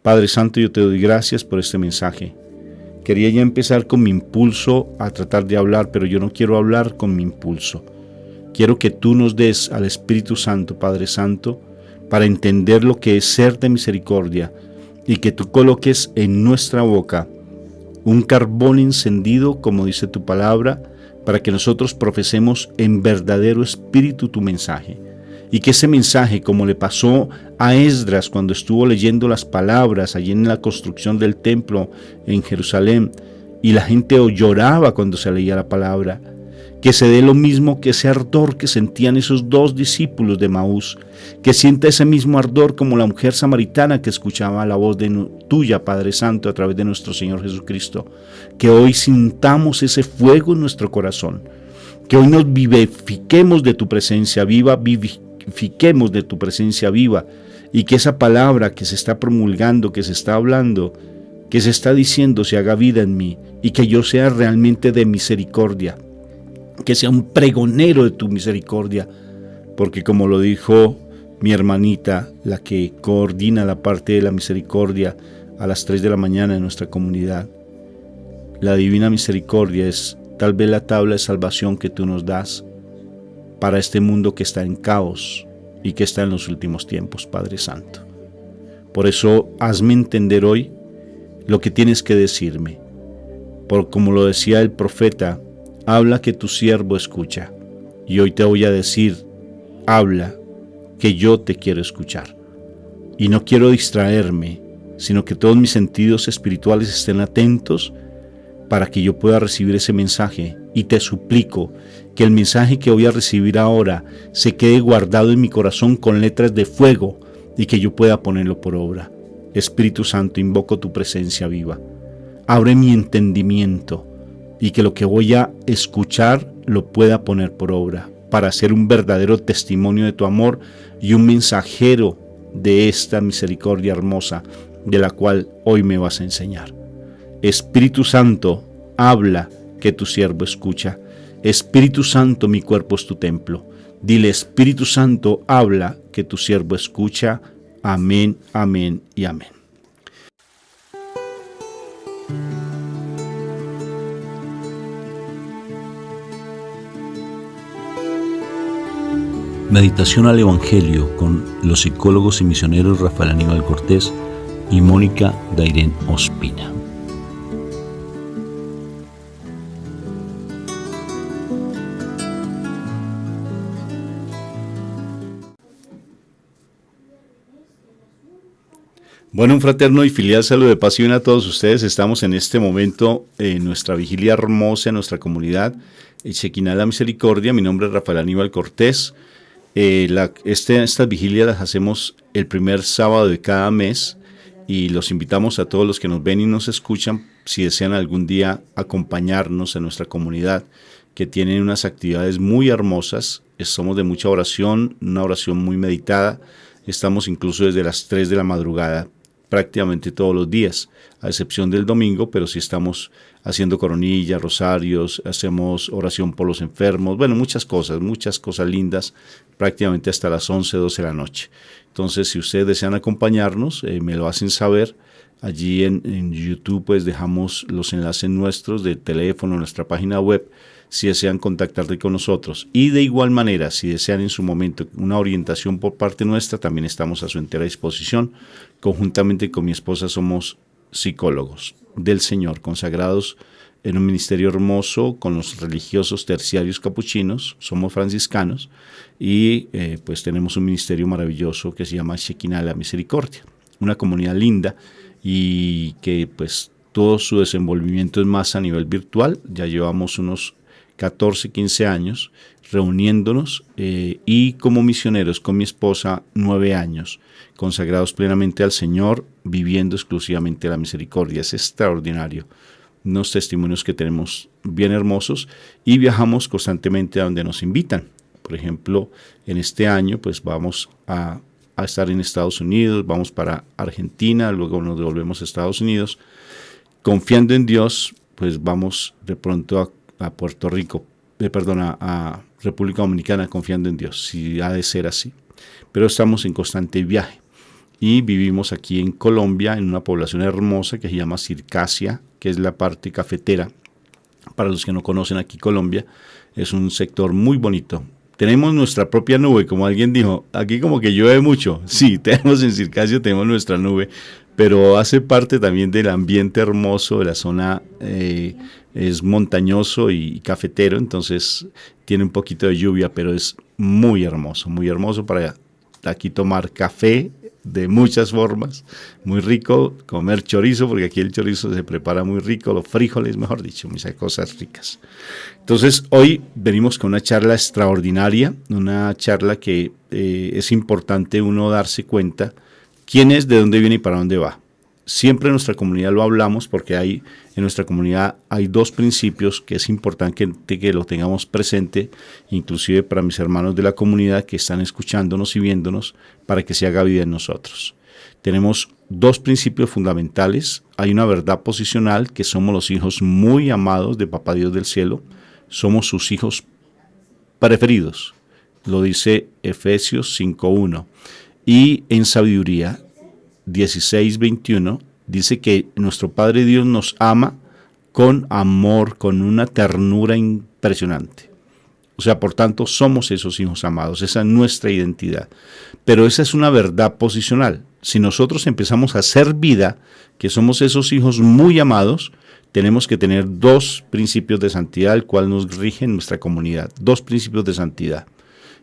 Padre Santo, yo te doy gracias por este mensaje. Quería ya empezar con mi impulso a tratar de hablar, pero yo no quiero hablar con mi impulso. Quiero que tú nos des al Espíritu Santo, Padre Santo, para entender lo que es ser de misericordia y que tú coloques en nuestra boca un carbón encendido, como dice tu palabra, para que nosotros profesemos en verdadero espíritu tu mensaje. Y que ese mensaje, como le pasó a Esdras cuando estuvo leyendo las palabras allí en la construcción del templo en Jerusalén, y la gente lloraba cuando se leía la palabra, que se dé lo mismo que ese ardor que sentían esos dos discípulos de Emaús, que sienta ese mismo ardor como la mujer samaritana que escuchaba la voz tuya, Padre Santo, a través de nuestro Señor Jesucristo. Que hoy sintamos ese fuego en nuestro corazón, que hoy nos vivifiquemos de tu presencia viva, vivifiquemos de tu presencia viva, y que esa palabra que se está promulgando, que se está hablando, que se está diciendo, se haga vida en mí, y que yo sea realmente de misericordia, que sea un pregonero de tu misericordia, porque como lo dijo mi hermanita, la que coordina la parte de la misericordia a las 3 de la mañana en nuestra comunidad, la divina misericordia es tal vez la tabla de salvación que tú nos das para este mundo que está en caos y que está en los últimos tiempos, Padre Santo. Por eso hazme entender hoy lo que tienes que decirme, por como lo decía el profeta, habla que tu siervo escucha. Y hoy te voy a decir, habla que yo te quiero escuchar. Y no quiero distraerme, sino que todos mis sentidos espirituales estén atentos para que yo pueda recibir ese mensaje. Y te suplico que el mensaje que voy a recibir ahora se quede guardado en mi corazón con letras de fuego y que yo pueda ponerlo por obra. Espíritu Santo, invoco tu presencia viva. Abre mi entendimiento y que lo que voy a escuchar lo pueda poner por obra, para ser un verdadero testimonio de tu amor y un mensajero de esta misericordia hermosa de la cual hoy me vas a enseñar. Espíritu Santo, habla que tu siervo escucha. Espíritu Santo, mi cuerpo es tu templo. Dile, Espíritu Santo, habla que tu siervo escucha. Amén, amén y amén. Meditación al Evangelio con los psicólogos y misioneros Rafael Aníbal Cortés y Mónica Dairén Ospina. Bueno, un fraterno y filial saludo de paz y bien a todos ustedes. Estamos en este momento en nuestra vigilia hermosa en nuestra comunidad, Shekinah la Misericordia. Mi nombre es Rafael Aníbal Cortés. Estas vigilias las hacemos el primer sábado de cada mes y los invitamos a todos los que nos ven y nos escuchan, si desean algún día acompañarnos en nuestra comunidad, que tienen unas actividades muy hermosas. Somos de mucha oración, una oración muy meditada. Estamos incluso desde las 3 de la madrugada prácticamente todos los días, a excepción del domingo, pero sí estamos haciendo coronillas, rosarios, hacemos oración por los enfermos, bueno, muchas cosas lindas, prácticamente hasta las 11, 12 de la noche. Entonces, si ustedes desean acompañarnos, me lo hacen saber. Allí en YouTube pues dejamos los enlaces nuestros de teléfono, nuestra página web, si desean contactarte con nosotros. Y de igual manera, si desean en su momento una orientación por parte nuestra, también estamos a su entera disposición. Conjuntamente con mi esposa somos psicólogos del Señor, consagrados en un ministerio hermoso con los religiosos terciarios capuchinos, somos franciscanos y pues tenemos un ministerio maravilloso que se llama Shekinah la Misericordia, una comunidad linda y que pues todo su desenvolvimiento es más a nivel virtual. Ya llevamos unos 14, 15 años reuniéndonos y como misioneros con mi esposa 9 años, consagrados plenamente al Señor, viviendo exclusivamente la misericordia. Es extraordinario, unos testimonios que tenemos bien hermosos y viajamos constantemente a donde nos invitan. Por ejemplo, en este año pues vamos a estar en Estados Unidos, vamos para Argentina, luego nos devolvemos a Estados Unidos. Confiando en Dios, pues vamos de pronto a Puerto Rico, a República Dominicana, confiando en Dios, si ha de ser así. Pero estamos en constante viaje y vivimos aquí en Colombia, en una población hermosa que se llama Circasia, que es la parte cafetera. Para los que no conocen aquí Colombia, es un sector muy bonito. Tenemos nuestra propia nube, como alguien dijo, aquí como que llueve mucho. Sí, tenemos en Circasia, tenemos nuestra nube, pero hace parte también del ambiente hermoso de la zona, es montañoso y cafetero, entonces tiene un poquito de lluvia, pero es muy hermoso para aquí tomar café de muchas formas, muy rico, comer chorizo, porque aquí el chorizo se prepara muy rico, los frijoles, mejor dicho, muchas cosas ricas. Entonces, hoy venimos con una charla extraordinaria, una charla que es importante uno darse cuenta quién es, de dónde viene y para dónde va. Siempre en nuestra comunidad lo hablamos porque en nuestra comunidad hay dos principios que es importante que lo tengamos presente, inclusive para mis hermanos de la comunidad que están escuchándonos y viéndonos, para que se haga vida en nosotros. Tenemos dos principios fundamentales. Hay una verdad posicional, que somos los hijos muy amados de Papá Dios del cielo, somos sus hijos preferidos, lo dice Efesios 5:1, y en sabiduría 16:21 dice que nuestro Padre Dios nos ama con amor, con una ternura impresionante. O sea, por tanto, somos esos hijos amados, esa es nuestra identidad. Pero esa es una verdad posicional. Si nosotros empezamos a hacer vida, que somos esos hijos muy amados, tenemos que tener dos principios de santidad, el cual nos rige en nuestra comunidad. Dos principios de santidad.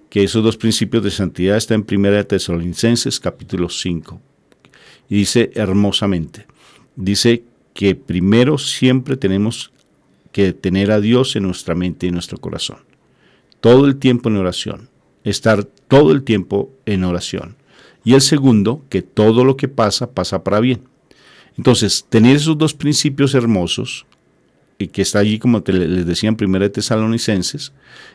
Que esos dos principios de santidad están en 1 Tesalonicenses capítulo 5. Y dice hermosamente, dice que primero siempre tenemos que tener a Dios en nuestra mente y en nuestro corazón. Todo el tiempo en oración, estar todo el tiempo en oración. Y el segundo, que todo lo que pasa, pasa para bien. Entonces, tener esos dos principios hermosos, y que está allí, como les decía, en 1 Tesalonicenses,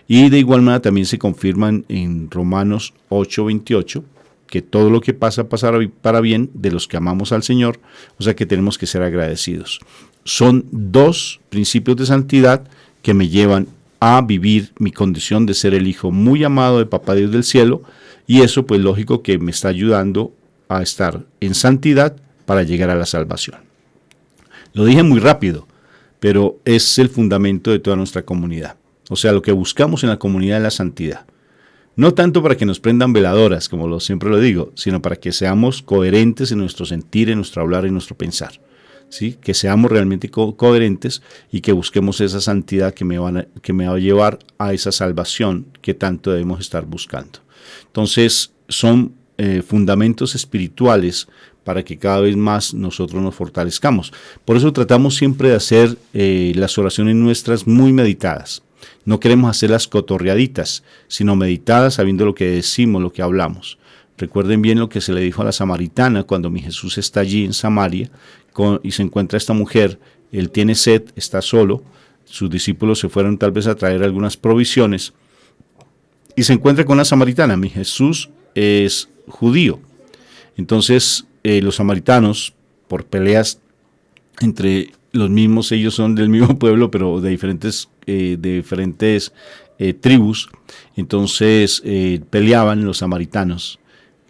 y de igual manera también se confirman en Romanos 8:28, que todo lo que pasa, pasará para bien de los que amamos al Señor, o sea que tenemos que ser agradecidos. Son dos principios de santidad que me llevan a vivir mi condición de ser el hijo muy amado de Papá Dios del cielo, y eso pues lógico que me está ayudando a estar en santidad para llegar a la salvación. Lo dije muy rápido, pero es el fundamento de toda nuestra comunidad. O sea, lo que buscamos en la comunidad es la santidad. No tanto para que nos prendan veladoras, como siempre lo digo, sino para que seamos coherentes en nuestro sentir, en nuestro hablar y en nuestro pensar. ¿Sí? Que seamos realmente coherentes y que busquemos esa santidad que me va a llevar a esa salvación que tanto debemos estar buscando. Entonces, son fundamentos espirituales para que cada vez más nosotros nos fortalezcamos. Por eso tratamos siempre de hacer las oraciones nuestras muy meditadas. No queremos hacerlas cotorreaditas, sino meditadas, sabiendo lo que decimos, lo que hablamos. Recuerden bien lo que se le dijo a la samaritana cuando mi Jesús está allí en Samaria y se encuentra esta mujer. Él tiene sed, está solo. Sus discípulos se fueron tal vez a traer algunas provisiones y se encuentra con la samaritana. Mi Jesús es judío. Entonces los samaritanos, por peleas entre los mismos, ellos son del mismo pueblo, pero de diferentes tribus, entonces peleaban los samaritanos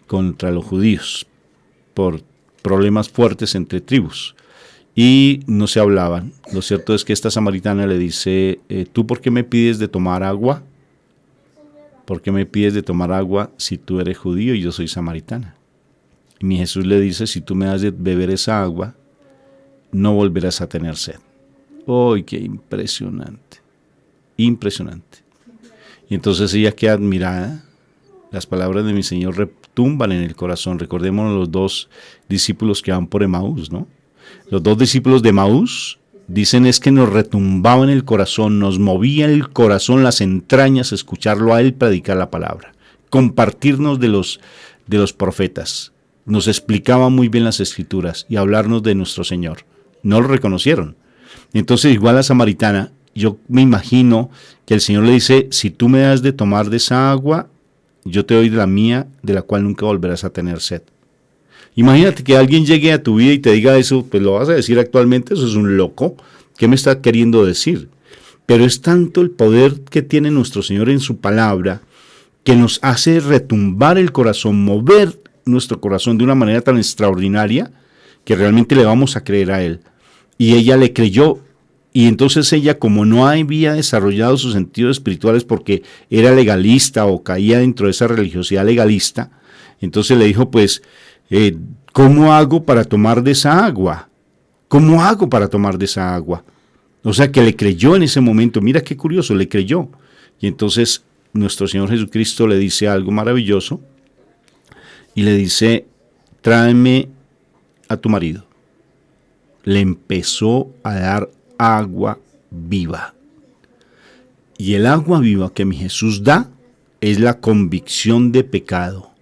contra los judíos por problemas fuertes entre tribus y no se hablaban. Lo cierto es que esta samaritana le dice, ¿tú por qué me pides de tomar agua? ¿Por qué me pides de tomar agua si tú eres judío y yo soy samaritana? Y mi Jesús le dice, si tú me das de beber esa agua, no volverás a tener sed. ¡Ay, qué impresionante! Impresionante. Y entonces ella queda admirada. Las palabras de mi Señor retumban en el corazón. Recordemos los dos discípulos que van por Emaús, ¿no? Los dos discípulos de Emaús dicen es que nos retumbaba en el corazón, nos movía el corazón, las entrañas, escucharlo a él predicar la palabra, compartirnos de los profetas. Nos explicaba muy bien las escrituras y hablarnos de nuestro Señor. No lo reconocieron. Entonces, igual la samaritana, yo me imagino que el Señor le dice, si tú me das de tomar de esa agua, yo te doy de la mía, de la cual nunca volverás a tener sed. Imagínate que alguien llegue a tu vida y te diga eso, pues lo vas a decir actualmente, eso es un loco. ¿Qué me está queriendo decir? Pero es tanto el poder que tiene nuestro Señor en su palabra, que nos hace retumbar el corazón, mover nuestro corazón de una manera tan extraordinaria que realmente le vamos a creer a Él. Y ella le creyó. Y entonces ella, como no había desarrollado sus sentidos espirituales porque era legalista o caía dentro de esa religiosidad legalista, entonces le dijo, pues, ¿cómo hago para tomar de esa agua? ¿Cómo hago para tomar de esa agua? O sea, que le creyó en ese momento. Mira qué curioso, le creyó. Y entonces nuestro Señor Jesucristo le dice algo maravilloso y le dice, tráeme a tu marido. Le empezó a dar agua viva. Y el agua viva que mi Jesús da es la convicción de pecado.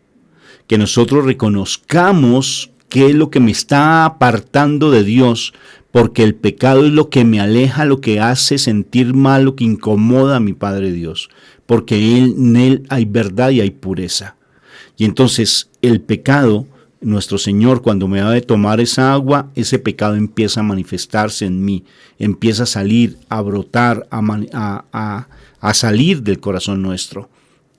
Que nosotros reconozcamos qué es lo que me está apartando de Dios, porque el pecado es lo que me aleja, lo que hace sentir mal, lo que incomoda a mi Padre Dios, porque en Él hay verdad y hay pureza. Y entonces el pecado, nuestro Señor, cuando me da de tomar esa agua, ese pecado empieza a manifestarse en mí, empieza a salir, a brotar, a salir del corazón nuestro.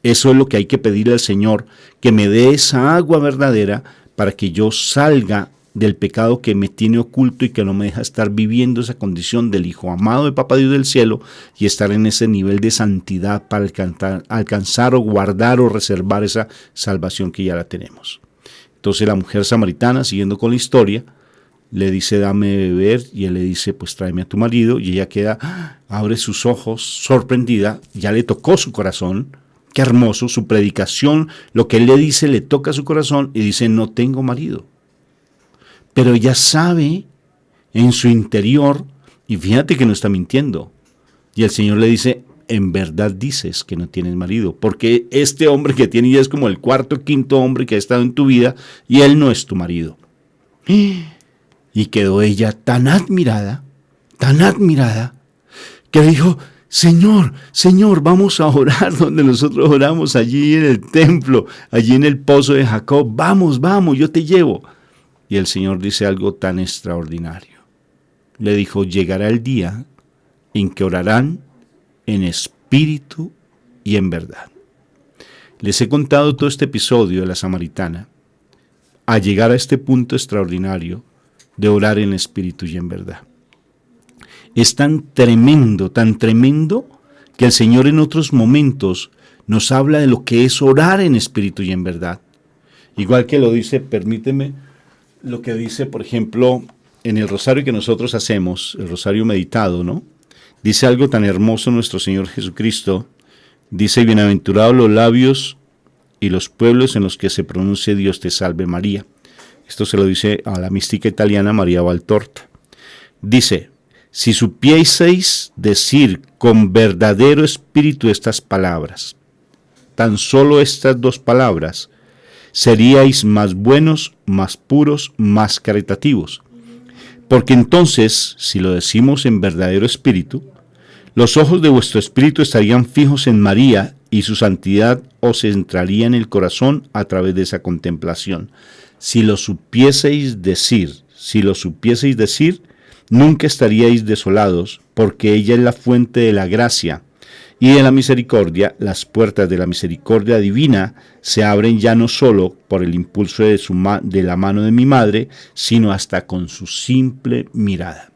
Eso es lo que hay que pedirle al Señor, que me dé esa agua verdadera para que yo salga del pecado que me tiene oculto y que no me deja estar viviendo esa condición del Hijo amado de Papá Dios del cielo y estar en ese nivel de santidad para alcanzar o guardar o reservar esa salvación que ya la tenemos. Entonces la mujer samaritana, siguiendo con la historia, le dice, dame de beber, y él le dice, pues tráeme a tu marido, y ella queda, abre sus ojos, sorprendida, ya le tocó su corazón. Qué hermoso, su predicación, lo que él le dice, le toca su corazón y dice, no tengo marido. Pero ella sabe en su interior, y fíjate que no está mintiendo. Y el Señor le dice, en verdad dices que no tienes marido, porque este hombre que tiene ya es como el cuarto o quinto hombre que ha estado en tu vida, y él no es tu marido. Y quedó ella tan admirada, que le dijo, Señor, vamos a orar donde nosotros oramos, allí en el templo, allí en el pozo de Jacob. Vamos, yo te llevo. Y el Señor dice algo tan extraordinario. Le dijo, llegará el día en que orarán en espíritu y en verdad. Les he contado todo este episodio de la samaritana a llegar a este punto extraordinario de orar en espíritu y en verdad. Es tan tremendo, que el Señor en otros momentos nos habla de lo que es orar en espíritu y en verdad. Igual que lo dice, permíteme, lo que dice, por ejemplo, en el rosario que nosotros hacemos, el rosario meditado, ¿no? Dice algo tan hermoso nuestro Señor Jesucristo. Dice, bienaventurados los labios y los pueblos en los que se pronuncie Dios te salve María. Esto se lo dice a la mística italiana María Valtorta. Dice, si supieseis decir con verdadero espíritu estas palabras, tan solo estas dos palabras, seríais más buenos, más puros, más caritativos. Porque entonces, si lo decimos en verdadero espíritu, los ojos de vuestro espíritu estarían fijos en María y su santidad os entraría en el corazón a través de esa contemplación. Si lo supieseis decir, nunca estaríais desolados, porque ella es la fuente de la gracia y de la misericordia. Las puertas de la misericordia divina se abren ya no solo por el impulso de la mano de mi madre, sino hasta con su simple mirada.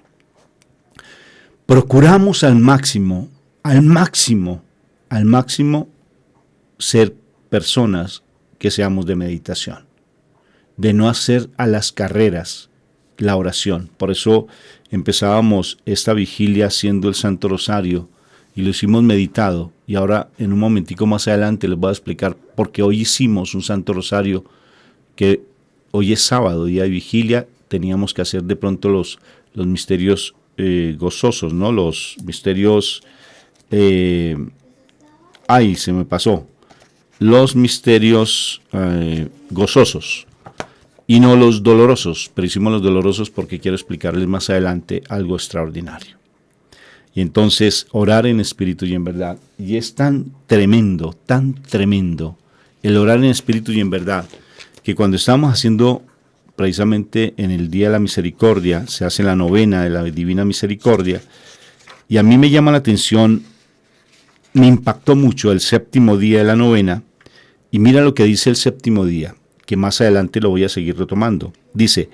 Procuramos al máximo, ser personas que seamos de meditación, de no hacer a las carreras la oración. Por eso empezábamos esta vigilia haciendo el Santo Rosario y lo hicimos meditado, y ahora en un momentico más adelante les voy a explicar por qué hoy hicimos un Santo Rosario, que hoy es sábado, día de vigilia. Teníamos que hacer de pronto los misterios gozosos, ¿no? Los misterios, se me pasó, los misterios gozosos y no los dolorosos, pero hicimos los dolorosos porque quiero explicarles más adelante algo extraordinario. Y entonces orar en espíritu y en verdad, y es tan tremendo el orar en espíritu y en verdad, que cuando estamos haciendo precisamente en el Día de la Misericordia, se hace la novena de la Divina Misericordia, y a mí me llama la atención, me impactó mucho el séptimo día de la novena, y mira lo que dice el séptimo día, que más adelante lo voy a seguir retomando. Dice,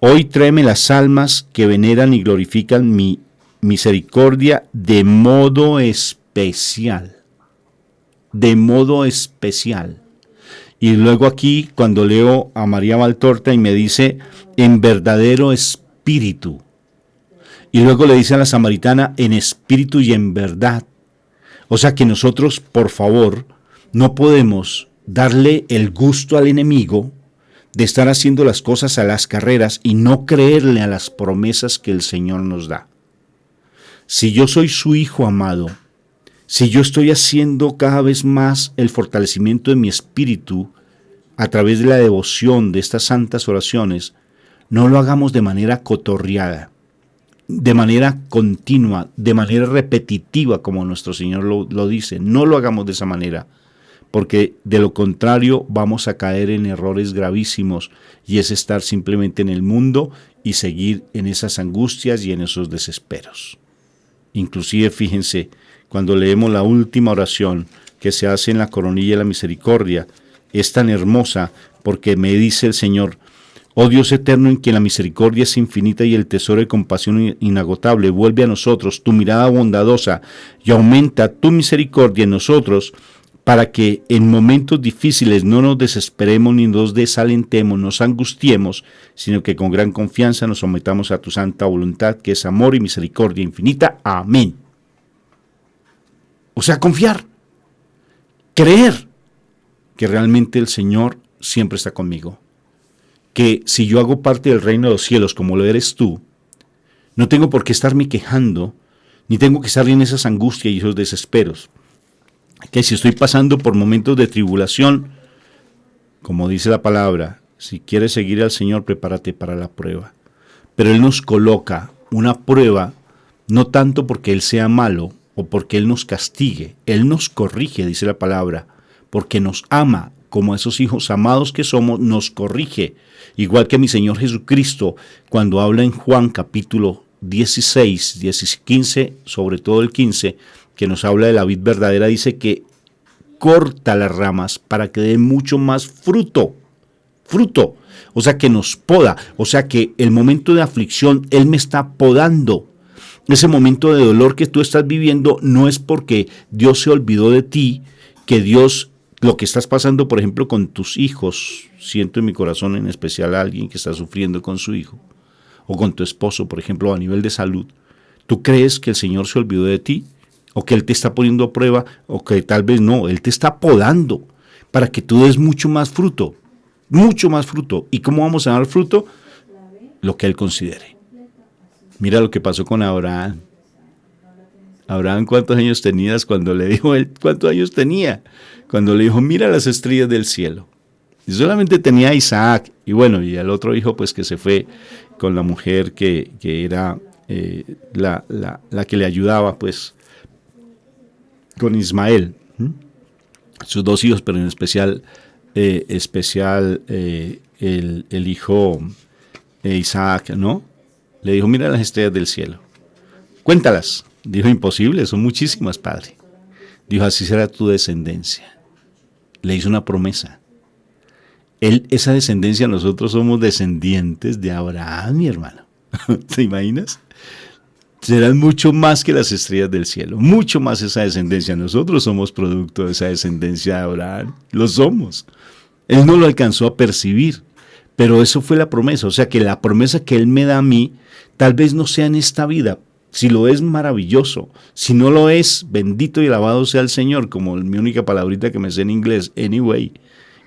hoy tráeme las almas que veneran y glorifican mi misericordia de modo especial. De modo especial. Y luego aquí, cuando leo a María Valtorta y me dice, en verdadero espíritu. Y luego le dice a la samaritana, en espíritu y en verdad. O sea que nosotros, por favor, no podemos darle el gusto al enemigo de estar haciendo las cosas a las carreras y no creerle a las promesas que el Señor nos da. Si yo soy su hijo amado, si yo estoy haciendo cada vez más el fortalecimiento de mi espíritu a través de la devoción de estas santas oraciones, no lo hagamos de manera cotorreada, de manera continua, de manera repetitiva, como nuestro Señor lo dice. No lo hagamos de esa manera, porque de lo contrario vamos a caer en errores gravísimos, y es estar simplemente en el mundo y seguir en esas angustias y en esos desesperos. Inclusive, fíjense, cuando leemos la última oración que se hace en la coronilla de la misericordia, es tan hermosa porque me dice el Señor, oh Dios eterno, en quien la misericordia es infinita y el tesoro de compasión inagotable, vuelve a nosotros tu mirada bondadosa y aumenta tu misericordia en nosotros, para que en momentos difíciles no nos desesperemos ni nos desalentemos, nos angustiemos, sino que con gran confianza nos sometamos a tu santa voluntad, que es amor y misericordia infinita. Amén. O sea, confiar, creer que realmente el Señor siempre está conmigo, que si yo hago parte del reino de los cielos como lo eres tú, no tengo por qué estarme quejando, ni tengo que estar en esas angustias y esos desesperos. Que si estoy pasando por momentos de tribulación, como dice la palabra, si quieres seguir al Señor, prepárate para la prueba. Pero Él nos coloca una prueba, no tanto porque Él sea malo o porque Él nos castigue, Él nos corrige, dice la palabra, porque nos ama, como esos hijos amados que somos, nos corrige. Igual que mi Señor Jesucristo, cuando habla en Juan capítulo 16, 15, sobre todo el 15, que nos habla de la vid verdadera, dice que corta las ramas para que dé mucho más fruto, o sea que nos poda, o sea que el momento de aflicción Él me está podando. Ese momento de dolor que tú estás viviendo no es porque Dios se olvidó de ti, que Dios, lo que estás pasando, por ejemplo, con tus hijos, siento en mi corazón en especial a alguien que está sufriendo con su hijo, o con tu esposo, por ejemplo, a nivel de salud. ¿Tú crees que el Señor se olvidó de ti? ¿O que Él te está poniendo a prueba? ¿O que tal vez no? Él te está podando para que tú des mucho más fruto. Mucho más fruto. ¿Y cómo vamos a dar fruto? Lo que Él considere. Mira lo que pasó con Abraham. Abraham, ¿cuántos años tenías cuando le dijo él? ¿Cuántos años tenía? Cuando le dijo, mira las estrellas del cielo. Y solamente tenía a Isaac. Y bueno, y al otro hijo pues que se fue con la mujer que era la que le ayudaba pues con Ismael, sus dos hijos, pero en especial el hijo Isaac, ¿no? Le dijo, mira las estrellas del cielo, cuéntalas. Dijo, imposible, son muchísimas, padre. Dijo, así será tu descendencia. Le hizo una promesa. Esa descendencia, nosotros somos descendientes de Abraham, mi hermano. ¿Te imaginas? Serán mucho más que las estrellas del cielo, mucho más esa descendencia. Nosotros somos producto de esa descendencia de Abraham, lo somos. Él no lo alcanzó a percibir, pero eso fue la promesa. O sea que la promesa que Él me da a mí, tal vez no sea en esta vida. Si lo es, maravilloso. Si no lo es, bendito y alabado sea el Señor, como mi única palabrita que me sé en inglés, anyway.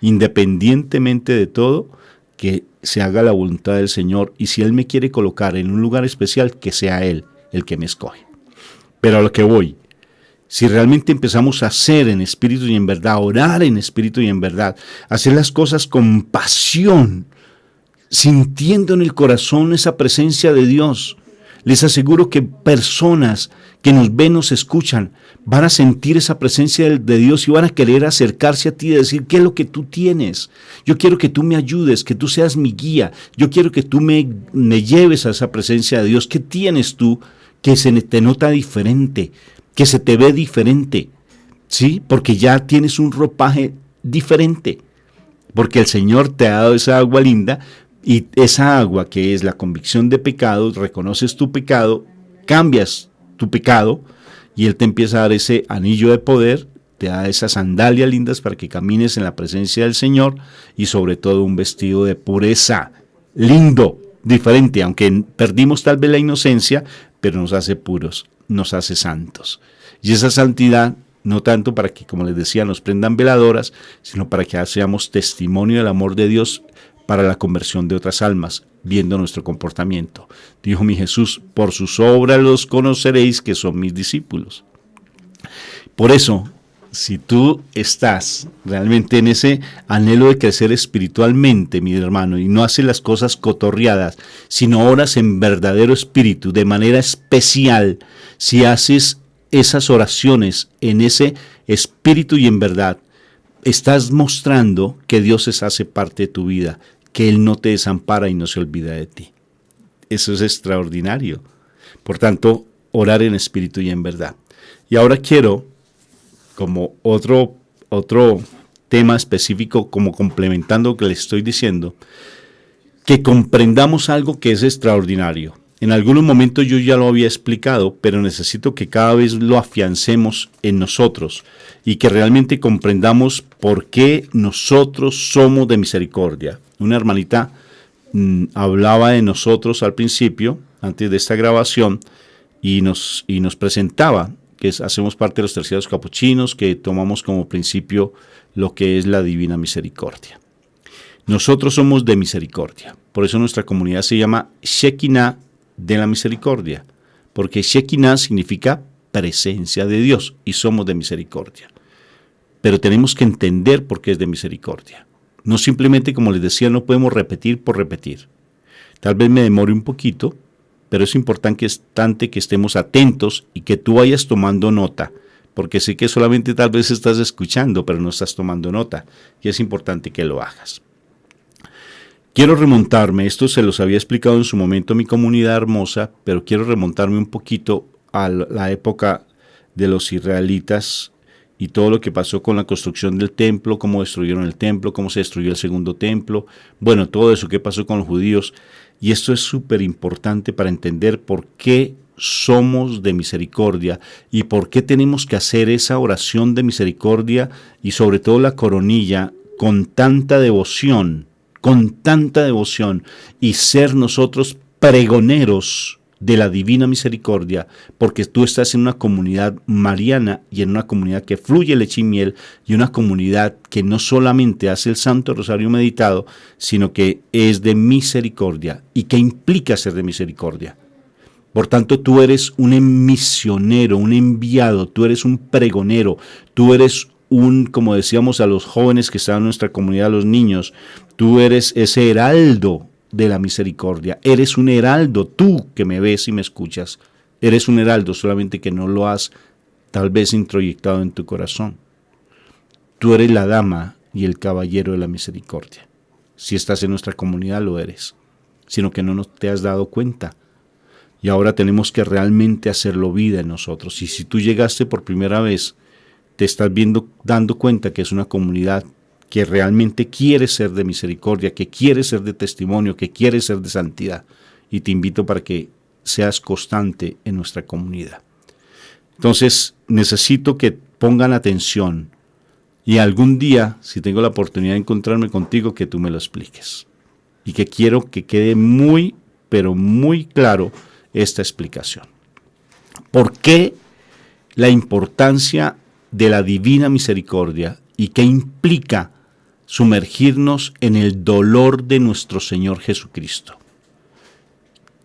Independientemente de todo, que se haga la voluntad del Señor, y si Él me quiere colocar en un lugar especial, que sea Él el que me escoge. Pero a lo que voy, si realmente empezamos a hacer en espíritu y en verdad, orar en espíritu y en verdad, hacer las cosas con pasión, sintiendo en el corazón esa presencia de Dios, les aseguro que personas que nos ven, nos escuchan, van a sentir esa presencia de Dios y van a querer acercarse a ti y decir, ¿qué es lo que tú tienes? Yo quiero que tú me ayudes, que tú seas mi guía. Yo quiero que tú me lleves a esa presencia de Dios. ¿Qué tienes tú que se te nota diferente, que se te ve diferente? ¿Sí? Porque ya tienes un ropaje diferente. porque el Señor te ha dado esa agua linda, y esa agua que es la convicción de pecado, reconoces tu pecado, cambias tu pecado, y Él te empieza a dar ese anillo de poder, te da esas sandalias lindas para que camines en la presencia del Señor, y sobre todo un vestido de pureza, lindo, diferente, aunque perdimos tal vez la inocencia, pero nos hace puros, nos hace santos. Y esa santidad, no tanto para que, como les decía, nos prendan veladoras, sino para que seamos testimonio del amor de Dios para la conversión de otras almas, viendo nuestro comportamiento. Dijo mi Jesús, por sus obras los conoceréis que son mis discípulos. Por eso, si tú estás realmente en ese anhelo de crecer espiritualmente, mi hermano, y no haces las cosas cotorreadas, sino oras en verdadero espíritu, de manera especial, si haces esas oraciones en ese espíritu y en verdad, estás mostrando que Dios hace parte de tu vida, que Él no te desampara y no se olvida de ti. Eso es extraordinario. Por tanto, orar en espíritu y en verdad. Y ahora quiero, como otro tema específico, como complementando lo que les estoy diciendo, que comprendamos algo que es extraordinario. En algunos momentos yo ya lo había explicado, pero necesito que cada vez lo afiancemos en nosotros y que realmente comprendamos por qué nosotros somos de misericordia. Una hermanita hablaba de nosotros al principio, antes de esta grabación, y nos presentaba que hacemos parte de los terciarios capuchinos, que tomamos como principio lo que es la divina misericordia. Nosotros somos de misericordia, por eso nuestra comunidad se llama Shekinah de la misericordia, porque Shekinah significa presencia de Dios y somos de misericordia. Pero tenemos que entender por qué es de misericordia. No simplemente, como les decía, no podemos repetir por repetir. Tal vez me demore un poquito, pero es importante que estemos atentos y que tú vayas tomando nota, porque sé que solamente tal vez estás escuchando, pero no estás tomando nota, y es importante que lo hagas. Quiero remontarme, esto se los había explicado en su momento mi comunidad hermosa, pero quiero remontarme un poquito a la época de los israelitas y todo lo que pasó con la construcción del templo, cómo destruyeron el templo, cómo se destruyó el segundo templo, bueno, todo eso que pasó con los judíos. Y esto es súper importante para entender por qué somos de misericordia y por qué tenemos que hacer esa oración de misericordia y sobre todo la coronilla con tanta devoción y ser nosotros pregoneros de la divina misericordia, porque tú estás en una comunidad mariana y en una comunidad que fluye leche y miel y una comunidad que no solamente hace el Santo Rosario meditado, sino que es de misericordia y que implica ser de misericordia. Por tanto, tú eres un misionero, un enviado, tú eres un pregonero, tú eres como decíamos a los jóvenes que están en nuestra comunidad, a los niños, tú eres ese heraldo de la misericordia, eres un heraldo, tú que me ves y me escuchas, eres un heraldo, solamente que no lo has tal vez introyectado en tu corazón. Tú eres la dama y el caballero de la misericordia. Si estás en nuestra comunidad lo eres, sino que no te has dado cuenta. Y ahora tenemos que realmente hacerlo vida en nosotros. Y si tú llegaste por primera vez, te estás dando cuenta que es una comunidad que realmente quiere ser de misericordia, que quiere ser de testimonio, que quiere ser de santidad. Y te invito para que seas constante en nuestra comunidad. Entonces, necesito que pongan atención y algún día, si tengo la oportunidad de encontrarme contigo, que tú me lo expliques. Y que quiero que quede muy, pero muy claro esta explicación. ¿Por qué la importancia de la divina misericordia y qué implica sumergirnos en el dolor de nuestro Señor Jesucristo?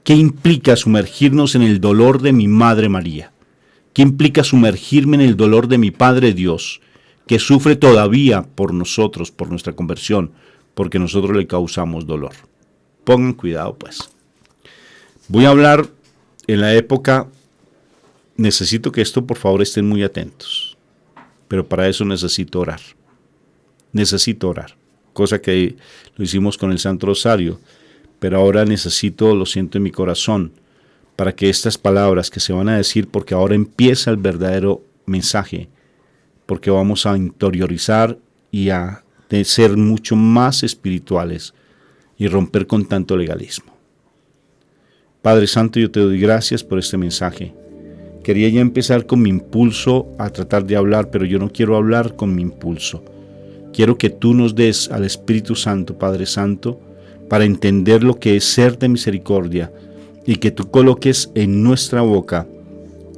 ¿Qué implica sumergirnos en el dolor de mi Madre María? ¿Qué implica sumergirme en el dolor de mi Padre Dios, que sufre todavía por nosotros, por nuestra conversión, porque nosotros le causamos dolor? Pongan cuidado, pues. Voy a hablar en la época, necesito que esto, por favor, estén muy atentos, pero para eso necesito orar. Necesito orar, cosa que lo hicimos con el Santo Rosario, pero ahora necesito, lo siento en mi corazón, para que estas palabras que se van a decir, porque ahora empieza el verdadero mensaje, porque vamos a interiorizar y a de ser mucho más espirituales y romper con tanto legalismo. Padre Santo, yo te doy gracias por este mensaje. Quería ya empezar con mi impulso a tratar de hablar, pero yo no quiero hablar con mi impulso. Quiero que tú nos des al Espíritu Santo, Padre Santo, para entender lo que es ser de misericordia y que tú coloques en nuestra boca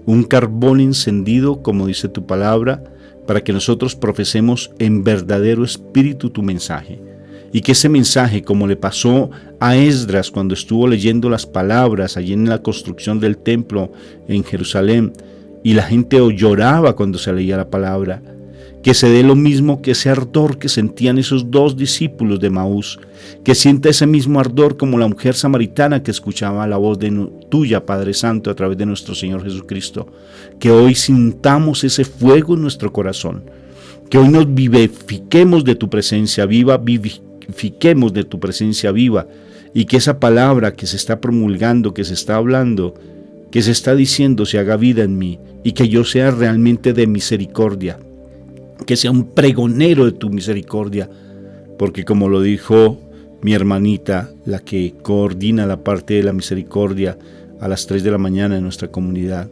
un carbón encendido, como dice tu palabra, para que nosotros profesemos en verdadero espíritu tu mensaje. Y que ese mensaje, como le pasó a Esdras cuando estuvo leyendo las palabras allí en la construcción del templo en Jerusalén, y la gente lloraba cuando se leía la palabra, que se dé lo mismo que ese ardor que sentían esos 2 discípulos de Emaús, que sienta ese mismo ardor como la mujer samaritana que escuchaba la voz tuya, Padre Santo, a través de nuestro Señor Jesucristo. Que hoy sintamos ese fuego en nuestro corazón, que hoy nos vivifiquemos de tu presencia viva, vivifiquemos de tu presencia viva, y que esa palabra que se está promulgando, que se está hablando, que se está diciendo, se haga vida en mí, y que yo sea realmente de misericordia, que sea un pregonero de tu misericordia, porque como lo dijo mi hermanita, la que coordina la parte de la misericordia a las 3 de la mañana en nuestra comunidad,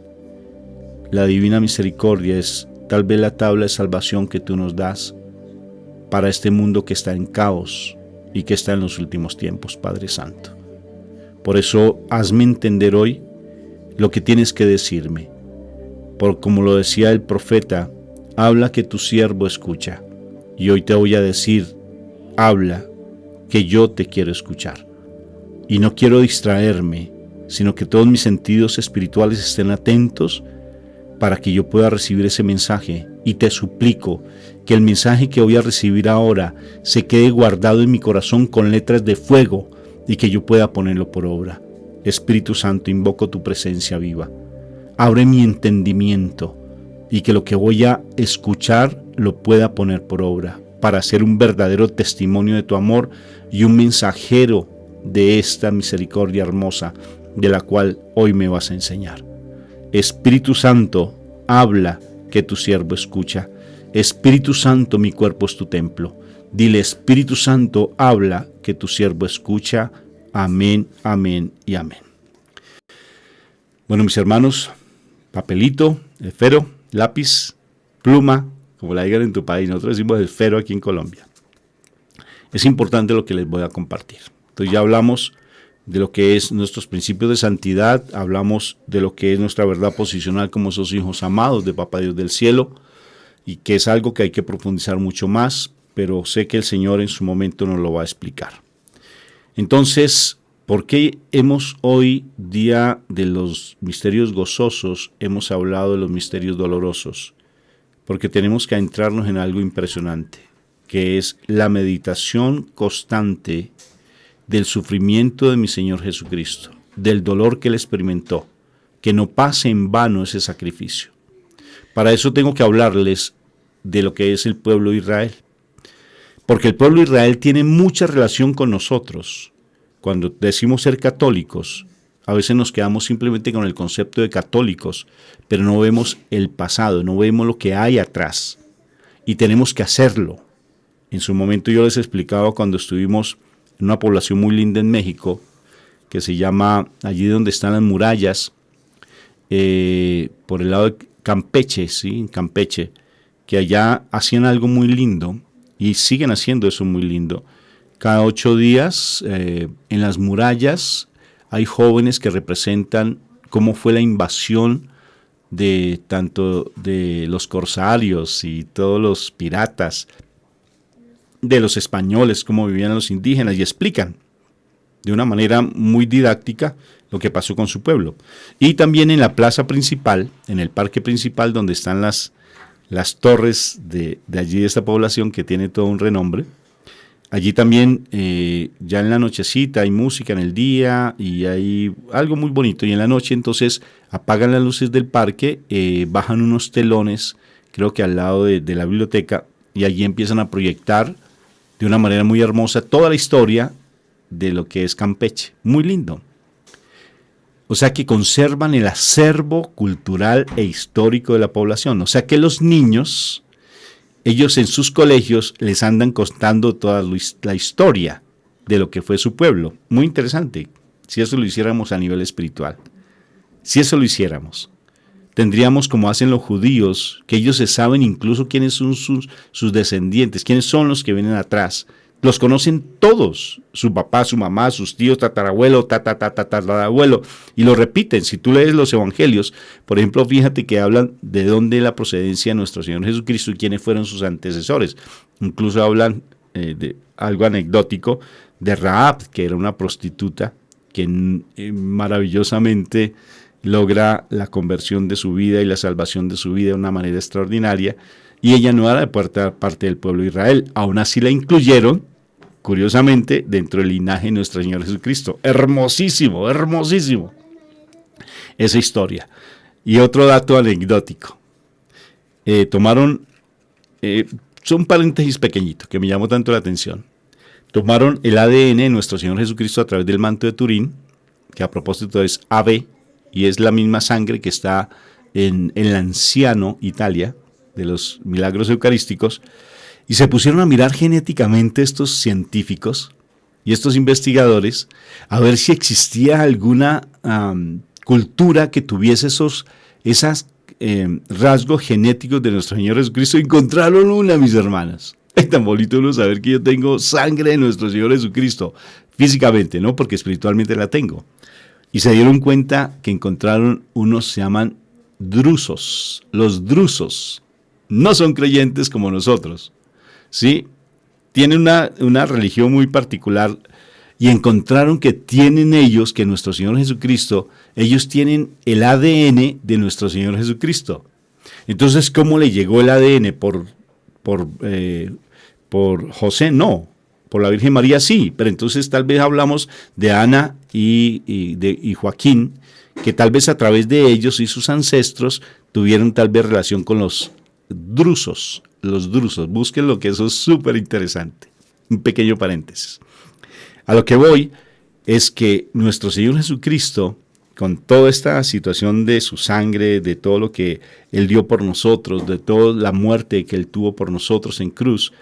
la divina misericordia es tal vez la tabla de salvación que tú nos das para este mundo que está en caos y que está en los últimos tiempos, Padre Santo. Por eso hazme entender hoy lo que tienes que decirme, por como lo decía el profeta, habla que tu siervo escucha. Y hoy te voy a decir, habla que yo te quiero escuchar. Y no quiero distraerme, sino que todos mis sentidos espirituales estén atentos para que yo pueda recibir ese mensaje. Y te suplico que el mensaje que voy a recibir ahora se quede guardado en mi corazón con letras de fuego y que yo pueda ponerlo por obra. Espíritu Santo, invoco tu presencia viva. Abre mi entendimiento y que lo que voy a escuchar lo pueda poner por obra para ser un verdadero testimonio de tu amor y un mensajero de esta misericordia hermosa de la cual hoy me vas a enseñar. Espíritu Santo, habla que tu siervo escucha. Espíritu Santo, mi cuerpo es tu templo. Dile, Espíritu Santo, habla que tu siervo escucha. Amén, amén y amén. Bueno, mis hermanos, papelito, esfero, lápiz, pluma, como la digan en tu país, nosotros decimos esfero aquí en Colombia. Es importante lo que les voy a compartir. Entonces ya hablamos de lo que es nuestros principios de santidad, hablamos de lo que es nuestra verdad posicional como esos hijos amados de Papá Dios del cielo, y que es algo que hay que profundizar mucho más, pero sé que el Señor en su momento nos lo va a explicar. Entonces, ¿por qué hemos hoy, día de los misterios gozosos, hemos hablado de los misterios dolorosos? Porque tenemos que adentrarnos en algo impresionante, que es la meditación constante del sufrimiento de mi Señor Jesucristo, del dolor que Él experimentó, que no pase en vano ese sacrificio. Para eso tengo que hablarles de lo que es el pueblo de Israel, porque el pueblo de Israel tiene mucha relación con nosotros. Cuando decimos ser católicos, a veces nos quedamos simplemente con el concepto de católicos, pero no vemos el pasado, no vemos lo que hay atrás, y tenemos que hacerlo. En su momento yo les explicaba cuando estuvimos en una población muy linda en México, que se llama, allí donde están las murallas, por el lado de Campeche, ¿sí? En Campeche, que allá hacían algo muy lindo, y siguen haciendo eso muy lindo. Cada 8 días, en las murallas, hay jóvenes que representan cómo fue la invasión de tanto de los corsarios y todos los piratas, de los españoles, cómo vivían los indígenas, y explican de una manera muy didáctica lo que pasó con su pueblo. Y también en la plaza principal, en el parque principal, donde están las torres de allí de esta población, que tiene todo un renombre. Allí también, ya en la nochecita, hay música en el día y hay algo muy bonito. Y en la noche, entonces, apagan las luces del parque, bajan unos telones, creo que al lado de la biblioteca, y allí empiezan a proyectar de una manera muy hermosa toda la historia de lo que es Campeche. Muy lindo. O sea que conservan el acervo cultural e histórico de la población. O sea que los niños ellos en sus colegios les andan contando toda la historia de lo que fue su pueblo. Muy interesante, si eso lo hiciéramos a nivel espiritual. Si eso lo hiciéramos, tendríamos como hacen los judíos, que ellos se saben incluso quiénes son sus descendientes, quiénes son los que vienen atrás. Los conocen todos, su papá, su mamá, sus tíos, tatarabuelo, tatarabuelo, y lo repiten. Si tú lees los evangelios, por ejemplo, fíjate que hablan de dónde es la procedencia de nuestro Señor Jesucristo y quiénes fueron sus antecesores. Incluso hablan de algo anecdótico de Rahab, que era una prostituta que maravillosamente logra la conversión de su vida y la salvación de su vida de una manera extraordinaria, y ella no era de parte del pueblo de Israel. Aún así la incluyeron, curiosamente, dentro del linaje de nuestro Señor Jesucristo. Hermosísimo, hermosísimo esa historia. Y otro dato anecdótico. Son paréntesis pequeñito que me llamó tanto la atención. Tomaron el ADN de nuestro Señor Jesucristo a través del manto de Turín, que a propósito es AB, y es la misma sangre que está en el anciano Italia, de los milagros eucarísticos, y se pusieron a mirar genéticamente estos científicos y estos investigadores a ver si existía alguna cultura que tuviese esos rasgos genéticos de nuestro Señor Jesucristo. Encontraron una, mis hermanas. Es tan bonito uno saber que yo tengo sangre de nuestro Señor Jesucristo, físicamente, ¿no? Porque espiritualmente la tengo. Y se dieron cuenta que encontraron unos, se llaman drusos. Los drusos no son creyentes como nosotros, ¿sí? Tienen una religión muy particular y encontraron que tienen ellos, que nuestro Señor Jesucristo, ellos tienen el ADN de nuestro Señor Jesucristo. Entonces, ¿cómo le llegó el ADN? ¿Por José? No. Por la Virgen María sí, pero entonces tal vez hablamos de Ana y Joaquín, que tal vez a través de ellos y sus ancestros tuvieron tal vez relación con los drusos. Los drusos, búsquenlo, que eso es súper interesante. Un pequeño paréntesis. A lo que voy es que nuestro Señor Jesucristo, con toda esta situación de su sangre, de todo lo que Él dio por nosotros, de toda la muerte que Él tuvo por nosotros en cruz,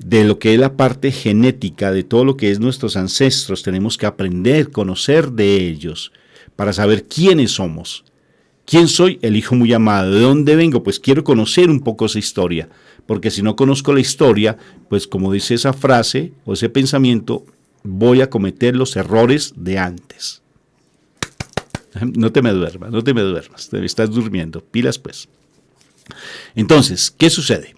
de lo que es la parte genética, de todo lo que es nuestros ancestros, tenemos que aprender, conocer de ellos, para saber quiénes somos. ¿Quién soy? El Hijo muy amado. ¿De dónde vengo? Pues quiero conocer un poco esa historia, porque si no conozco la historia, pues como dice esa frase o ese pensamiento, voy a cometer los errores de antes. No te me duermas, te estás durmiendo, pilas pues. Entonces, ¿qué sucede?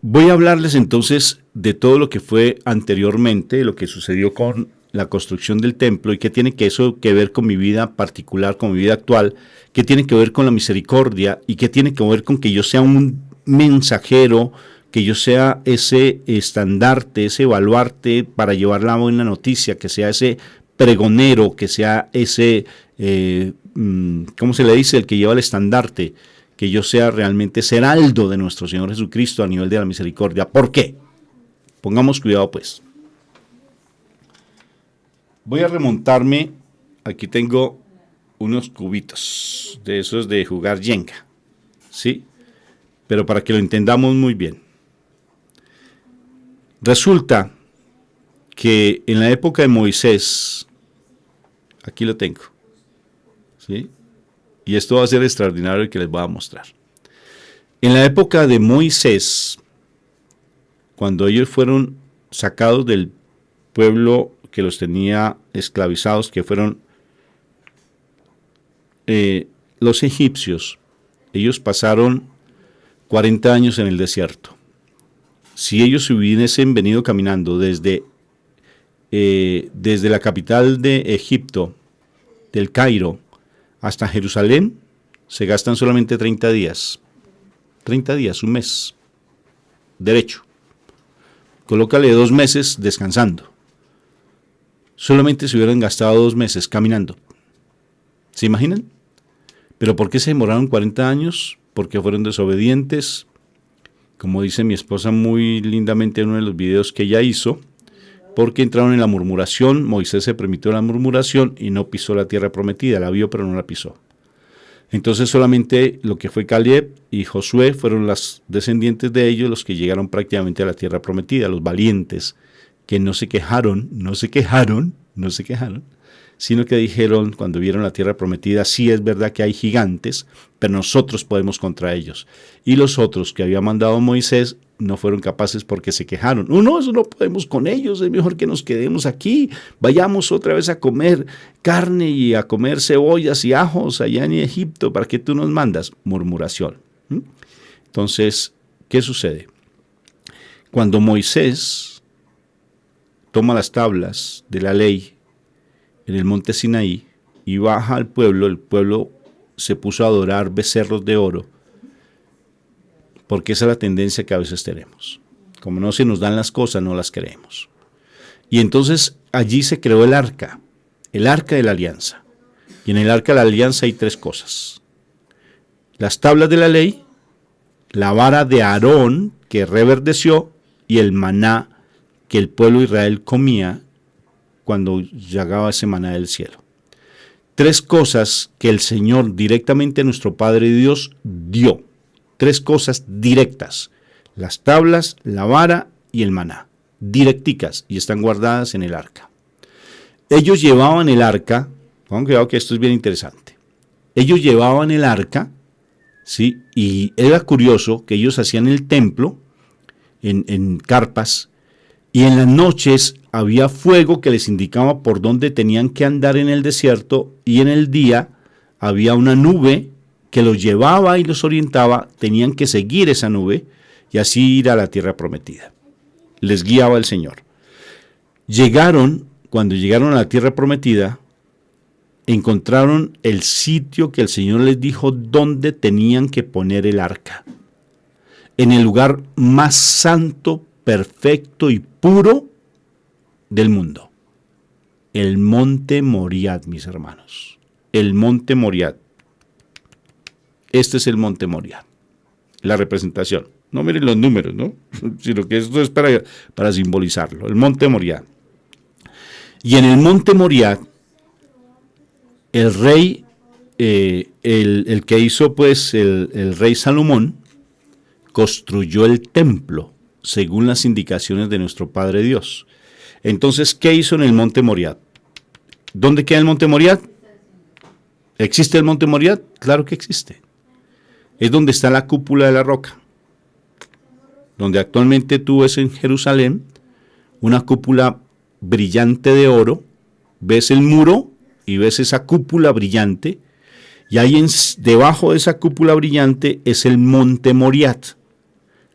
Voy a hablarles entonces de todo lo que fue anteriormente, lo que sucedió con la construcción del templo y qué tiene eso que ver con mi vida particular, con mi vida actual, qué tiene que ver con la misericordia y qué tiene que ver con que yo sea un mensajero, que yo sea ese estandarte, ese baluarte para llevar la buena noticia, que sea ese pregonero, que sea ese, ¿cómo se le dice? El que lleva el estandarte, que yo sea realmente ese heraldo de nuestro Señor Jesucristo a nivel de la misericordia. ¿Por qué? Pongamos cuidado pues. Voy a remontarme, aquí tengo unos cubitos de esos de jugar Jenga, ¿sí? Pero para que lo entendamos muy bien. Resulta que en la época de Moisés, aquí lo tengo, ¿sí? Y esto va a ser extraordinario y que les voy a mostrar. En la época de Moisés, cuando ellos fueron sacados del pueblo que los tenía esclavizados, que fueron los egipcios, ellos pasaron 40 años en el desierto. Si ellos hubiesen venido caminando desde la capital de Egipto, del Cairo, hasta Jerusalén, se gastan solamente 30 días. 30 días, un mes. Derecho. Colócale 2 meses descansando. Solamente se hubieran gastado 2 meses caminando. ¿Se imaginan? ¿Pero por qué se demoraron 40 años? Porque fueron desobedientes. Como dice mi esposa muy lindamente en uno de los videos que ella hizo, porque entraron en la murmuración. Moisés se permitió la murmuración y no pisó la tierra prometida. La vio, pero no la pisó. Entonces solamente lo que fue Caleb y Josué fueron los descendientes de ellos los que llegaron prácticamente a la tierra prometida, los valientes, que no se quejaron, sino que dijeron cuando vieron la tierra prometida, sí es verdad que hay gigantes, pero nosotros podemos contra ellos. Y los otros que había mandado Moisés no fueron capaces porque se quejaron. No, eso no podemos con ellos, es mejor que nos quedemos aquí, vayamos otra vez a comer carne y a comer cebollas y ajos allá en Egipto, ¿para qué tú nos mandas? Murmuración. Entonces, ¿qué sucede? Cuando Moisés toma las tablas de la ley en el monte Sinaí y baja al pueblo, el pueblo se puso a adorar becerros de oro, porque esa es la tendencia que a veces tenemos. Como no se nos dan las cosas, no las creemos. Y entonces allí se creó el arca de la alianza. Y en el arca de la alianza hay 3 cosas. Las tablas de la ley, la vara de Aarón que reverdeció y el maná que el pueblo de Israel comía cuando llegaba ese maná del cielo. 3 cosas que el Señor directamente a nuestro Padre Dios dio. 3 cosas directas: las tablas, la vara y el maná, directicas, y están guardadas en el arca. Ellos llevaban el arca, pongan cuidado que esto es bien interesante, ellos llevaban el arca, ¿sí? Y era curioso que ellos hacían el templo en carpas, y en las noches había fuego que les indicaba por dónde tenían que andar en el desierto, y en el día había una nube que los llevaba y los orientaba, tenían que seguir esa nube y así ir a la tierra prometida. Les guiaba el Señor. Cuando llegaron a la tierra prometida, encontraron el sitio que el Señor les dijo dónde tenían que poner el arca. En el lugar más santo, perfecto y puro del mundo. El monte Moriah, mis hermanos. El monte Moriah. Este es el monte Moriah, la representación. No miren los números, ¿no? Sino que esto es para simbolizarlo. El monte Moriah. Y en el monte Moriah, el rey, el que hizo pues el rey Salomón, construyó el templo según las indicaciones de nuestro Padre Dios. Entonces, ¿qué hizo en el monte Moriah? ¿Dónde queda el monte Moriah? ¿Existe el monte Moriah? Claro que existe. Es donde está la cúpula de la roca, donde actualmente tú ves en Jerusalén una cúpula brillante de oro, ves el muro y ves esa cúpula brillante, y ahí debajo de esa cúpula brillante es el monte Moriah,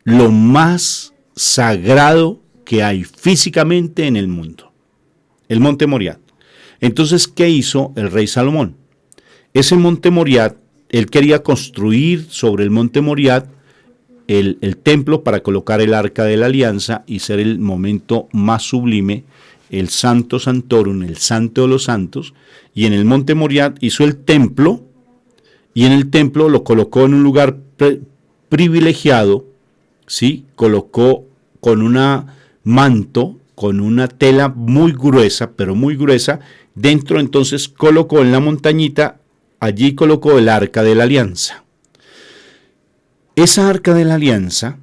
lo más sagrado que hay físicamente en el mundo, el monte Moriah. Entonces, ¿qué hizo el rey Salomón? Ese monte Moriah, él quería construir sobre el monte Moriah el templo para colocar el arca de la alianza y ser el momento más sublime, el Santo Santorum, el Santo de los Santos, y en el monte Moriah hizo el templo, y en el templo lo colocó en un lugar privilegiado, ¿sí? Colocó con una manto, con una tela muy gruesa, pero muy gruesa, dentro entonces colocó en la montañita, allí colocó el arca de la alianza. Esa arca de la alianza,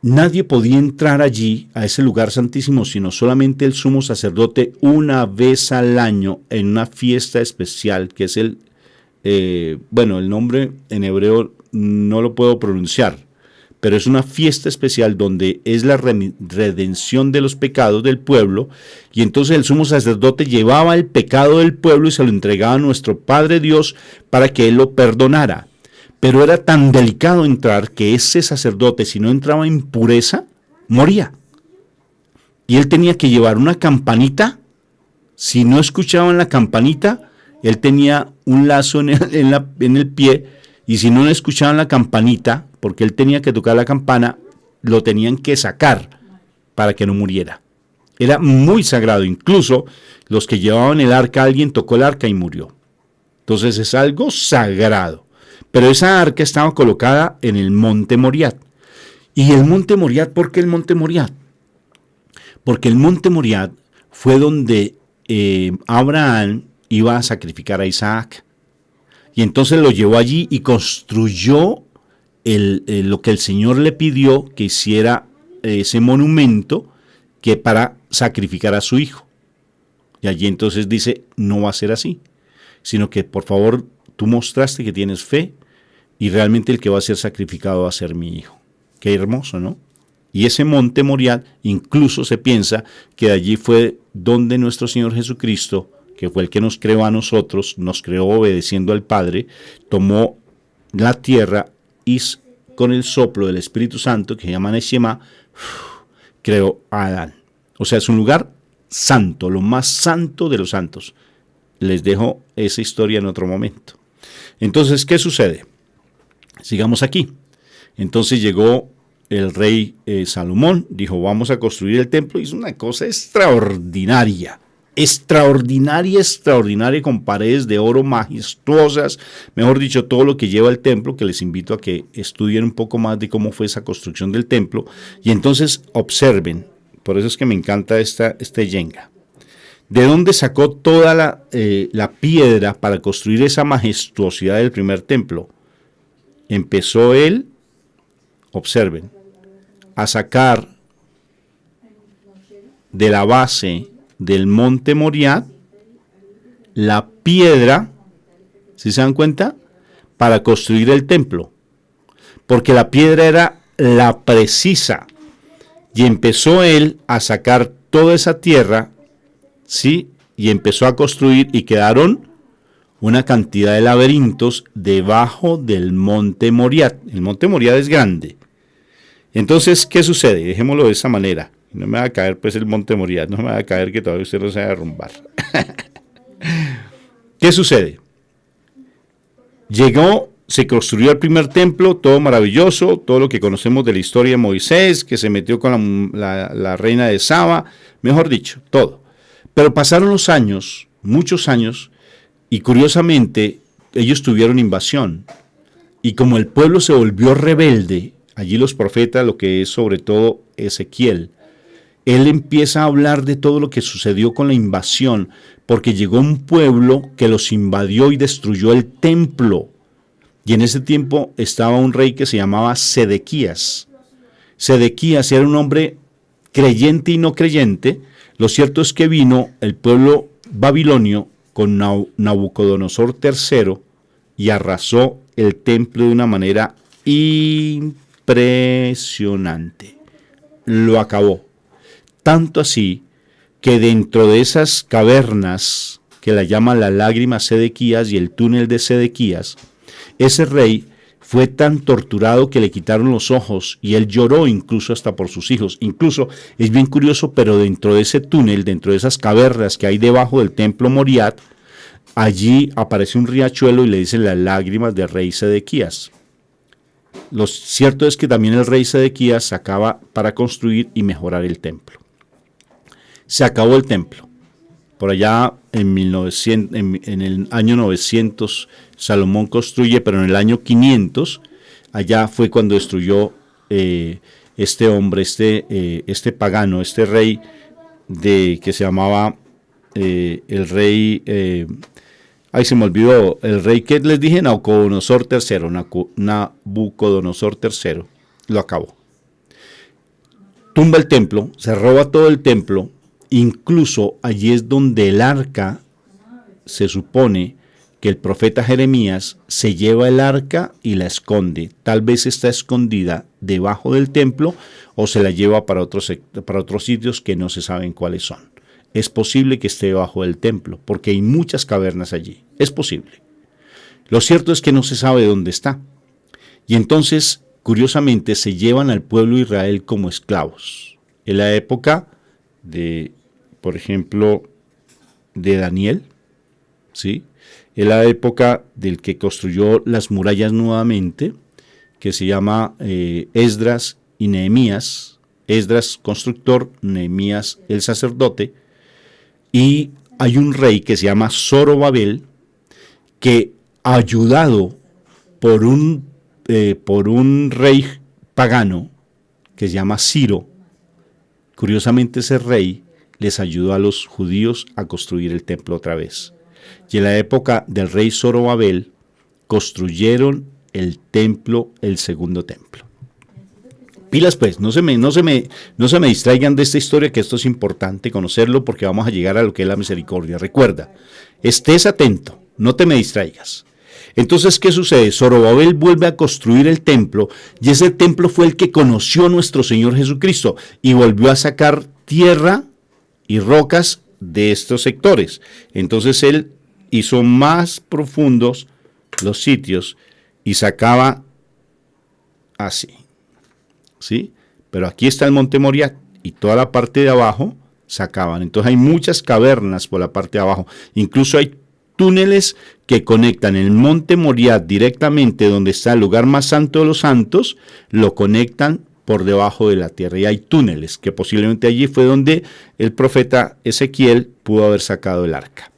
nadie podía entrar allí, a ese lugar santísimo, sino solamente el sumo sacerdote una vez al año en una fiesta especial, que es el nombre en hebreo no lo puedo pronunciar, pero es una fiesta especial donde es la redención de los pecados del pueblo, y entonces el sumo sacerdote llevaba el pecado del pueblo y se lo entregaba a nuestro Padre Dios para que Él lo perdonara. Pero era tan delicado entrar que ese sacerdote, si no entraba en pureza, moría. Y él tenía que llevar una campanita. Si no escuchaban la campanita, él tenía un lazo en el pie, y si no escuchaban la campanita, porque él tenía que tocar la campana, lo tenían que sacar para que no muriera. Era muy sagrado. Incluso los que llevaban el arca, alguien tocó el arca y murió. Entonces es algo sagrado. Pero esa arca estaba colocada en el monte Moriah. ¿Y el monte Moriah? ¿Por qué el monte Moriah? Porque el monte Moriah fue donde Abraham iba a sacrificar a Isaac. Y entonces lo llevó allí y construyó lo que el Señor le pidió que hiciera, ese monumento que para sacrificar a su hijo. Y allí entonces dice, no va a ser así, sino que por favor tú mostraste que tienes fe y realmente el que va a ser sacrificado va a ser mi hijo. Qué hermoso, ¿no? Y ese monte Moriah, incluso se piensa que de allí fue donde nuestro Señor Jesucristo, que fue el que nos creó a nosotros, nos creó obedeciendo al Padre, tomó la tierra y con el soplo del Espíritu Santo, que se llama Neshama, creó a Adán. O sea, es un lugar santo, lo más santo de los santos. Les dejo esa historia en otro momento. Entonces, ¿qué sucede? Sigamos aquí. Entonces llegó el rey Salomón, dijo, vamos a construir el templo. Hizo una cosa extraordinaria. Extraordinaria, con paredes de oro majestuosas, mejor dicho, todo lo que lleva el templo, que les invito a que estudien un poco más de cómo fue esa construcción del templo, y entonces observen, por eso es que me encanta este yenga, de dónde sacó toda la piedra para construir esa majestuosidad del primer templo. Empezó él, observen, a sacar de la base del monte Moriah la piedra, ¿sí se dan cuenta? Para construir el templo, porque la piedra era la precisa, y empezó él a sacar toda esa tierra, ¿sí? Y empezó a construir y quedaron una cantidad de laberintos debajo del monte Moriah. El monte Moriah es grande. Entonces, ¿qué sucede? Dejémoslo de esa manera. No me va a caer pues el monte Moriah, no me va a caer que todavía usted no se va a derrumbar. ¿Qué sucede? Llegó, se construyó el primer templo, todo maravilloso, todo lo que conocemos de la historia de Moisés, que se metió con la reina de Saba, mejor dicho, todo. Pero pasaron los años, muchos años, y curiosamente ellos tuvieron invasión. Y como el pueblo se volvió rebelde, allí los profetas, lo que es sobre todo Ezequiel, él empieza a hablar de todo lo que sucedió con la invasión, porque llegó un pueblo que los invadió y destruyó el templo. Y en ese tiempo estaba un rey que se llamaba Sedequías. Sedequías era un hombre creyente y no creyente. Lo cierto es que vino el pueblo babilonio con Nabucodonosor III y arrasó el templo de una manera impresionante. Lo acabó. Tanto así que dentro de esas cavernas que la llaman la lágrima Sedequías y el túnel de Sedequías, ese rey fue tan torturado que le quitaron los ojos y él lloró incluso hasta por sus hijos. Incluso es bien curioso, pero dentro de ese túnel, dentro de esas cavernas que hay debajo del templo Moriah, allí aparece un riachuelo y le dicen las lágrimas del rey Sedequías. Lo cierto es que también el rey Sedequías sacaba para construir y mejorar el templo. Se acabó el templo. Por allá en el año 900 Salomón construye, pero en el año 500, allá fue cuando destruyó este hombre, este pagano, este rey que se llamaba el rey, ahí se me olvidó, el rey que les dije, Nabucodonosor III, lo acabó. Tumba el templo, se roba todo el templo. Incluso allí es donde el arca, se supone que el profeta Jeremías se lleva el arca y la esconde. Tal vez está escondida debajo del templo o se la lleva para otros sitios que no se saben cuáles son. Es posible que esté debajo del templo porque hay muchas cavernas allí. Es posible. Lo cierto es que no se sabe dónde está. Y entonces, curiosamente, se llevan al pueblo de Israel como esclavos. En la época por ejemplo, de Daniel, ¿sí? En la época del que construyó las murallas nuevamente, que se llama Esdras y Nehemías, Esdras constructor, Nehemías el sacerdote, y hay un rey que se llama Zorobabel, que ayudado por un rey pagano que se llama Ciro. Curiosamente ese rey les ayudó a los judíos a construir el templo otra vez. Y en la época del rey Zorobabel, construyeron el templo, el segundo templo. Pilas pues, no se me distraigan de esta historia, que esto es importante conocerlo porque vamos a llegar a lo que es la misericordia. Recuerda, estés atento, no te me distraigas. Entonces, ¿qué sucede? Zorobabel vuelve a construir el templo y ese templo fue el que conoció nuestro Señor Jesucristo y volvió a sacar tierra y rocas de estos sectores. Entonces él hizo más profundos los sitios y sacaba así, ¿sí? Pero aquí está el monte Moriah y toda la parte de abajo sacaban. Entonces hay muchas cavernas por la parte de abajo. Incluso hay túneles que conectan el monte Moriah directamente donde está el lugar más santo de los santos, lo conectan por debajo de la tierra. Y hay túneles que posiblemente allí fue donde el profeta Ezequiel pudo haber sacado el arca.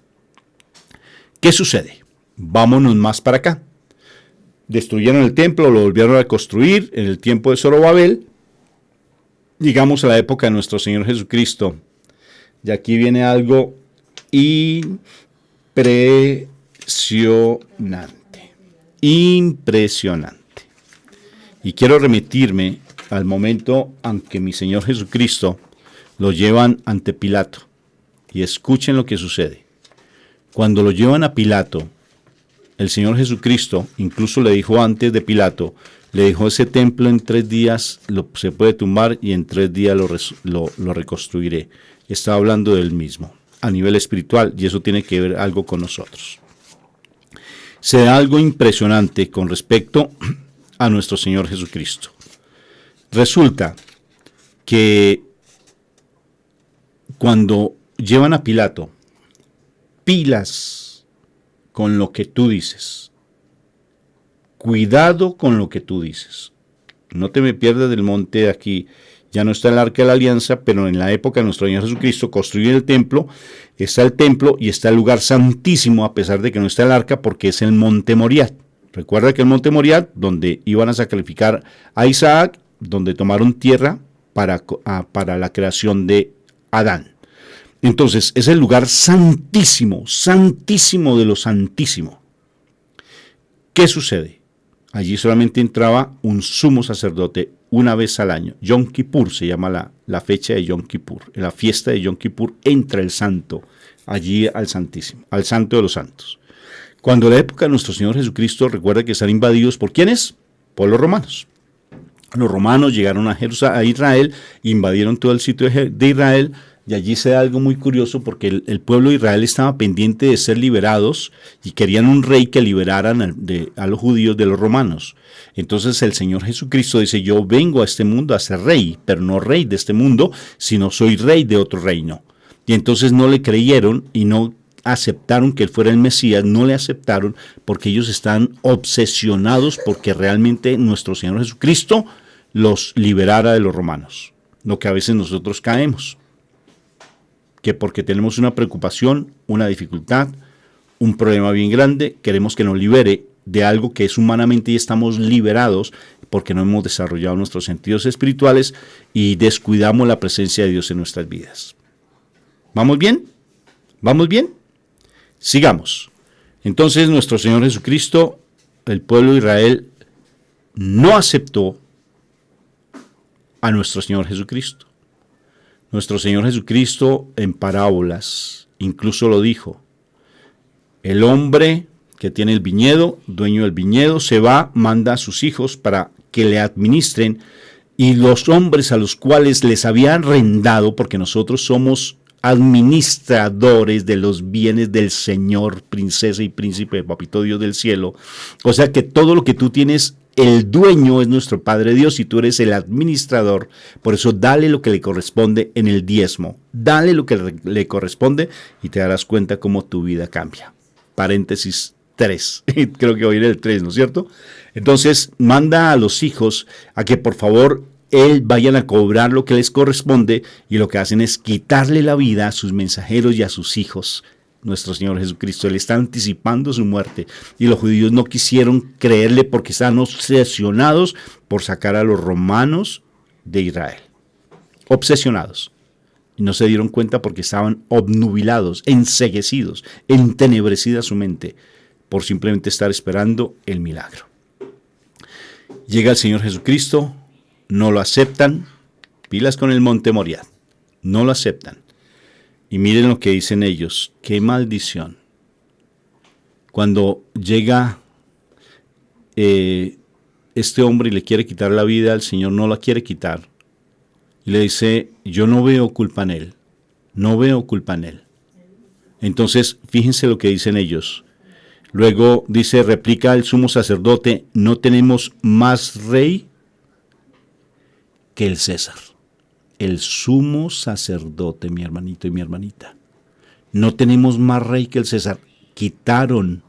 ¿Qué sucede? Vámonos más para acá. Destruyeron el templo, lo volvieron a construir en el tiempo de Zorobabel. Llegamos a la época de nuestro Señor Jesucristo. Y aquí viene algo impresionante. Y quiero remitirme al momento en que mi Señor Jesucristo lo llevan ante Pilato. Y escuchen lo que sucede. Cuando lo llevan a Pilato, el Señor Jesucristo incluso le dijo antes de Pilato, le dijo: ese templo en 3 días se puede tumbar y en 3 días lo reconstruiré. Estaba hablando del mismo a nivel espiritual, y eso tiene que ver algo con nosotros. Se da algo impresionante con respecto a nuestro Señor Jesucristo. Resulta que cuando llevan a Pilato, pilas con lo que tú dices. Cuidado con lo que tú dices. No te me pierdas del monte de aquí. Ya no está el arca de la alianza, pero en la época de nuestro Señor Jesucristo construye el templo. Está el templo y está el lugar santísimo, a pesar de que no está el arca, porque es el monte Moriah. Recuerda que el monte Moriah, donde iban a sacrificar a Isaac, donde tomaron tierra para la creación de Adán. Entonces, es el lugar santísimo, santísimo de lo santísimo. ¿Qué sucede? Allí solamente entraba un sumo sacerdote una vez al año. Yom Kippur se llama la fecha de Yom Kippur. En la fiesta de Yom Kippur entra el santo allí al santísimo, al santo de los santos. Cuando la época de nuestro Señor Jesucristo, recuerda que están invadidos ¿por quiénes? Por los romanos. Los romanos llegaron a Israel, invadieron todo el sitio de Israel, y allí se da algo muy curioso porque el pueblo de Israel estaba pendiente de ser liberados y querían un rey que liberaran a los judíos de los romanos. Entonces el Señor Jesucristo dice: yo vengo a este mundo a ser rey, pero no rey de este mundo, sino soy rey de otro reino. Y entonces no le creyeron y no aceptaron que él fuera el Mesías, no le aceptaron porque ellos están obsesionados porque realmente nuestro Señor Jesucristo los liberara de los romanos. Lo que a veces nosotros caemos, que porque tenemos una preocupación, una dificultad, un problema bien grande, queremos que nos libere de algo que es humanamente y estamos liberados porque no hemos desarrollado nuestros sentidos espirituales y descuidamos la presencia de Dios en nuestras vidas. ¿Vamos bien? ¿Vamos bien? Sigamos. Entonces nuestro Señor Jesucristo, el pueblo de Israel, no aceptó a nuestro Señor Jesucristo. Nuestro Señor Jesucristo en parábolas incluso lo dijo: el hombre que tiene el viñedo, dueño del viñedo, se va, manda a sus hijos para que le administren, y los hombres a los cuales les había arrendado, porque nosotros somos administradores de los bienes del Señor, princesa y príncipe, papito Dios del cielo. O sea que todo lo que tú tienes, el dueño es nuestro Padre Dios y tú eres el administrador. Por eso dale lo que le corresponde en el diezmo. Dale lo que le corresponde y te darás cuenta cómo tu vida cambia. Paréntesis 3. Creo que voy a ir el 3, ¿no es cierto? Entonces manda a los hijos a que por favor vayan a cobrar lo que les corresponde, y lo que hacen es quitarle la vida a sus mensajeros y a sus hijos. Nuestro Señor Jesucristo le está anticipando su muerte, y los judíos no quisieron creerle porque estaban obsesionados por sacar a los romanos de Israel. Obsesionados. Y no se dieron cuenta porque estaban obnubilados, enceguecidos, entenebrecida su mente por simplemente estar esperando el milagro. Llega el Señor Jesucristo, no lo aceptan, pilas con el monte Moriah, no lo aceptan. Y miren lo que dicen ellos, qué maldición. Cuando llega este hombre y le quiere quitar la vida, el Señor no la quiere quitar. Y le dice, yo no veo culpa en él, no veo culpa en él. Entonces, fíjense lo que dicen ellos. Luego dice, replica el sumo sacerdote, no tenemos más rey que el César. El sumo sacerdote, mi hermanito y mi hermanita. No tenemos más rey que el César. Quitaron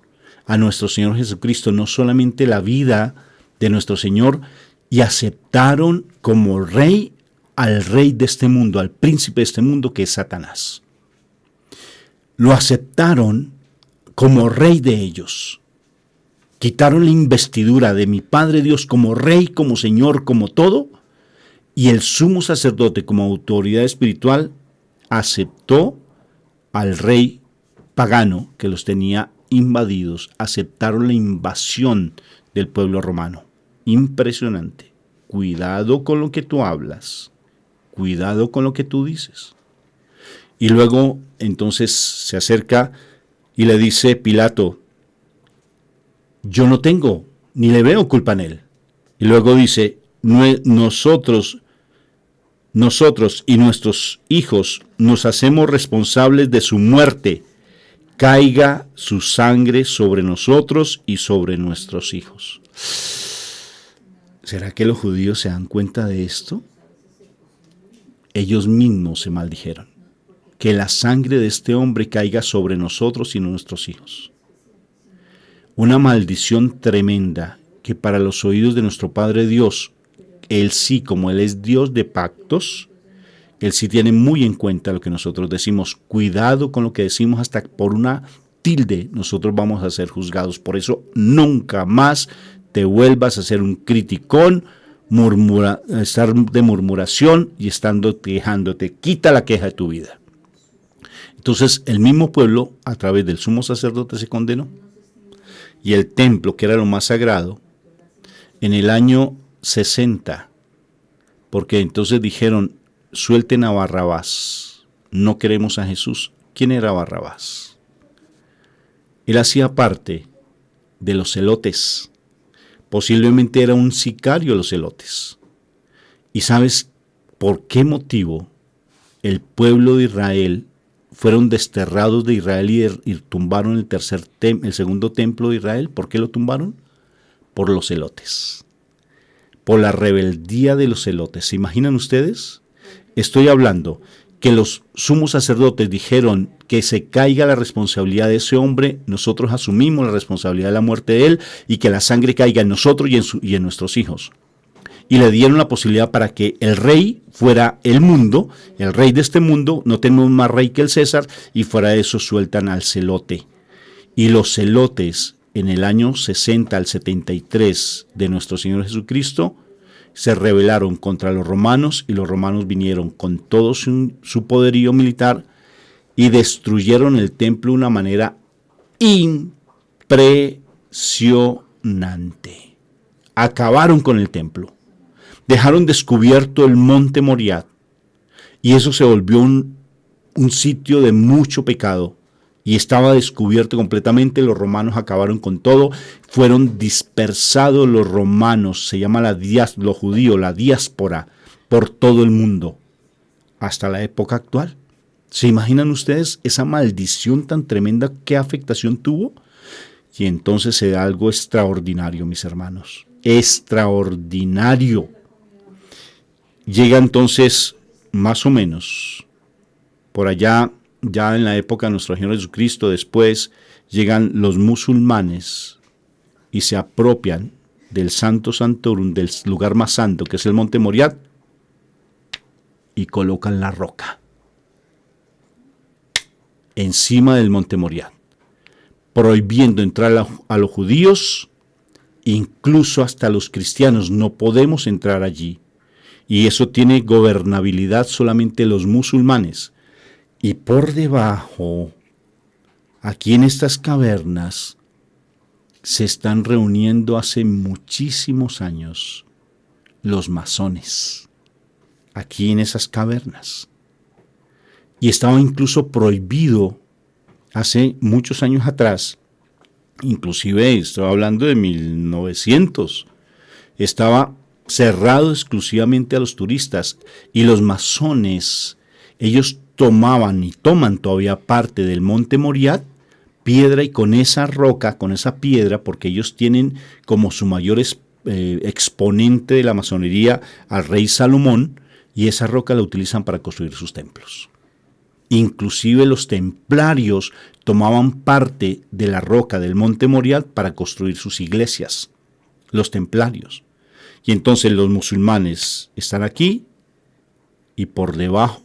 a nuestro Señor Jesucristo no solamente la vida de nuestro Señor, y aceptaron como rey al rey de este mundo, al príncipe de este mundo, que es Satanás. Lo aceptaron como rey de ellos. Quitaron la investidura de mi Padre Dios como rey, como Señor, como todo, y el sumo sacerdote como autoridad espiritual aceptó al rey pagano que los tenía invadidos. Aceptaron la invasión del pueblo romano. Impresionante. Cuidado con lo que tú hablas. Cuidado con lo que tú dices. Y luego entonces se acerca y le dice Pilato, yo no tengo ni le veo culpa en él. Y luego dice, nosotros y nuestros hijos nos hacemos responsables de su muerte. Caiga su sangre sobre nosotros y sobre nuestros hijos. ¿Será que los judíos se dan cuenta de esto? Ellos mismos se maldijeron. Que la sangre de este hombre caiga sobre nosotros y nuestros hijos. Una maldición tremenda que para los oídos de nuestro Padre Dios, Él sí, como Él es Dios de pactos, Él sí tiene muy en cuenta lo que nosotros decimos. Cuidado con lo que decimos, hasta por una tilde nosotros vamos a ser juzgados. Por eso nunca más te vuelvas a ser un criticón, estar de murmuración y estando quejándote. Quita la queja de tu vida. Entonces el mismo pueblo a través del sumo sacerdote se condenó. Y el templo, que era lo más sagrado, en el año 60, porque entonces dijeron, suelten a Barrabás, no queremos a Jesús. ¿Quién era Barrabás? Él hacía parte de los celotes. Posiblemente era un sicario de los celotes. ¿Y sabes por qué motivo el pueblo de Israel fueron desterrados de Israel y tumbaron el segundo templo de Israel? ¿Por qué lo tumbaron? Por los celotes. Por la rebeldía de los celotes. ¿Se imaginan ustedes? Estoy hablando que los sumos sacerdotes dijeron que se caiga la responsabilidad de ese hombre, nosotros asumimos la responsabilidad de la muerte de él y que la sangre caiga en nosotros y en nuestros hijos. Y le dieron la posibilidad para que el rey fuera el mundo, el rey de este mundo, no tenemos más rey que el César, y fuera de eso sueltan al celote. Y los celotes en el año 60 al 73 de nuestro Señor Jesucristo se rebelaron contra los romanos, y los romanos vinieron con todo su poderío militar y destruyeron el templo de una manera impresionante. Acabaron con el templo. Dejaron descubierto el monte Moriah, y eso se volvió un sitio de mucho pecado, y estaba descubierto completamente. Los romanos acabaron con todo, fueron dispersados los romanos, se llama los judíos, la diáspora, por todo el mundo, hasta la época actual. ¿Se imaginan ustedes esa maldición tan tremenda? ¿Qué afectación tuvo? Y entonces se da algo extraordinario, mis hermanos, extraordinario. Llega entonces, más o menos, por allá, ya en la época de nuestro Señor Jesucristo, después llegan los musulmanes y se apropian del Santo Santorum, del lugar más santo, que es el monte Moriah, y colocan la roca encima del monte Moriah, prohibiendo entrar a los judíos, incluso hasta los cristianos. No podemos entrar allí. Y eso tiene gobernabilidad solamente los musulmanes. Y por debajo, aquí en estas cavernas, se están reuniendo hace muchísimos años los masones, aquí en esas cavernas. Y estaba incluso prohibido hace muchos años atrás, inclusive estoy hablando de 1900, estaba cerrado exclusivamente a los turistas, y los masones, ellos tomaban y toman todavía parte del Monte Moriah, piedra, y con esa roca, con esa piedra, porque ellos tienen como su mayor exponente de la masonería al rey Salomón, y esa roca la utilizan para construir sus templos. Inclusive los templarios tomaban parte de la roca del Monte Moriah para construir sus iglesias, los templarios. Y entonces los musulmanes están aquí y por debajo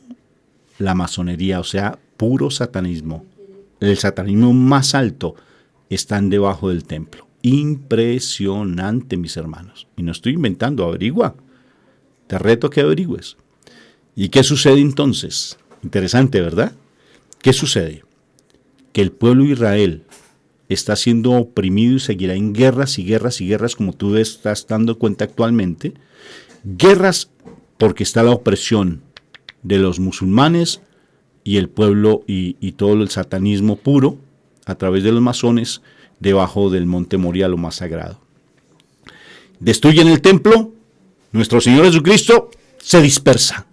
la masonería, o sea, puro satanismo. El satanismo más alto están debajo del templo. Impresionante, mis hermanos. Y no estoy inventando, averigua. Te reto que averigües. ¿Y qué sucede entonces? Interesante, ¿verdad? ¿Qué sucede? Que el pueblo de Israel está siendo oprimido y seguirá en guerras y guerras y guerras, como tú estás dando cuenta actualmente. Guerras porque está la opresión de los musulmanes y el pueblo y todo el satanismo puro a través de los masones debajo del Monte Moriah, lo más sagrado. Destruyen el templo, nuestro Señor Jesucristo se dispersa.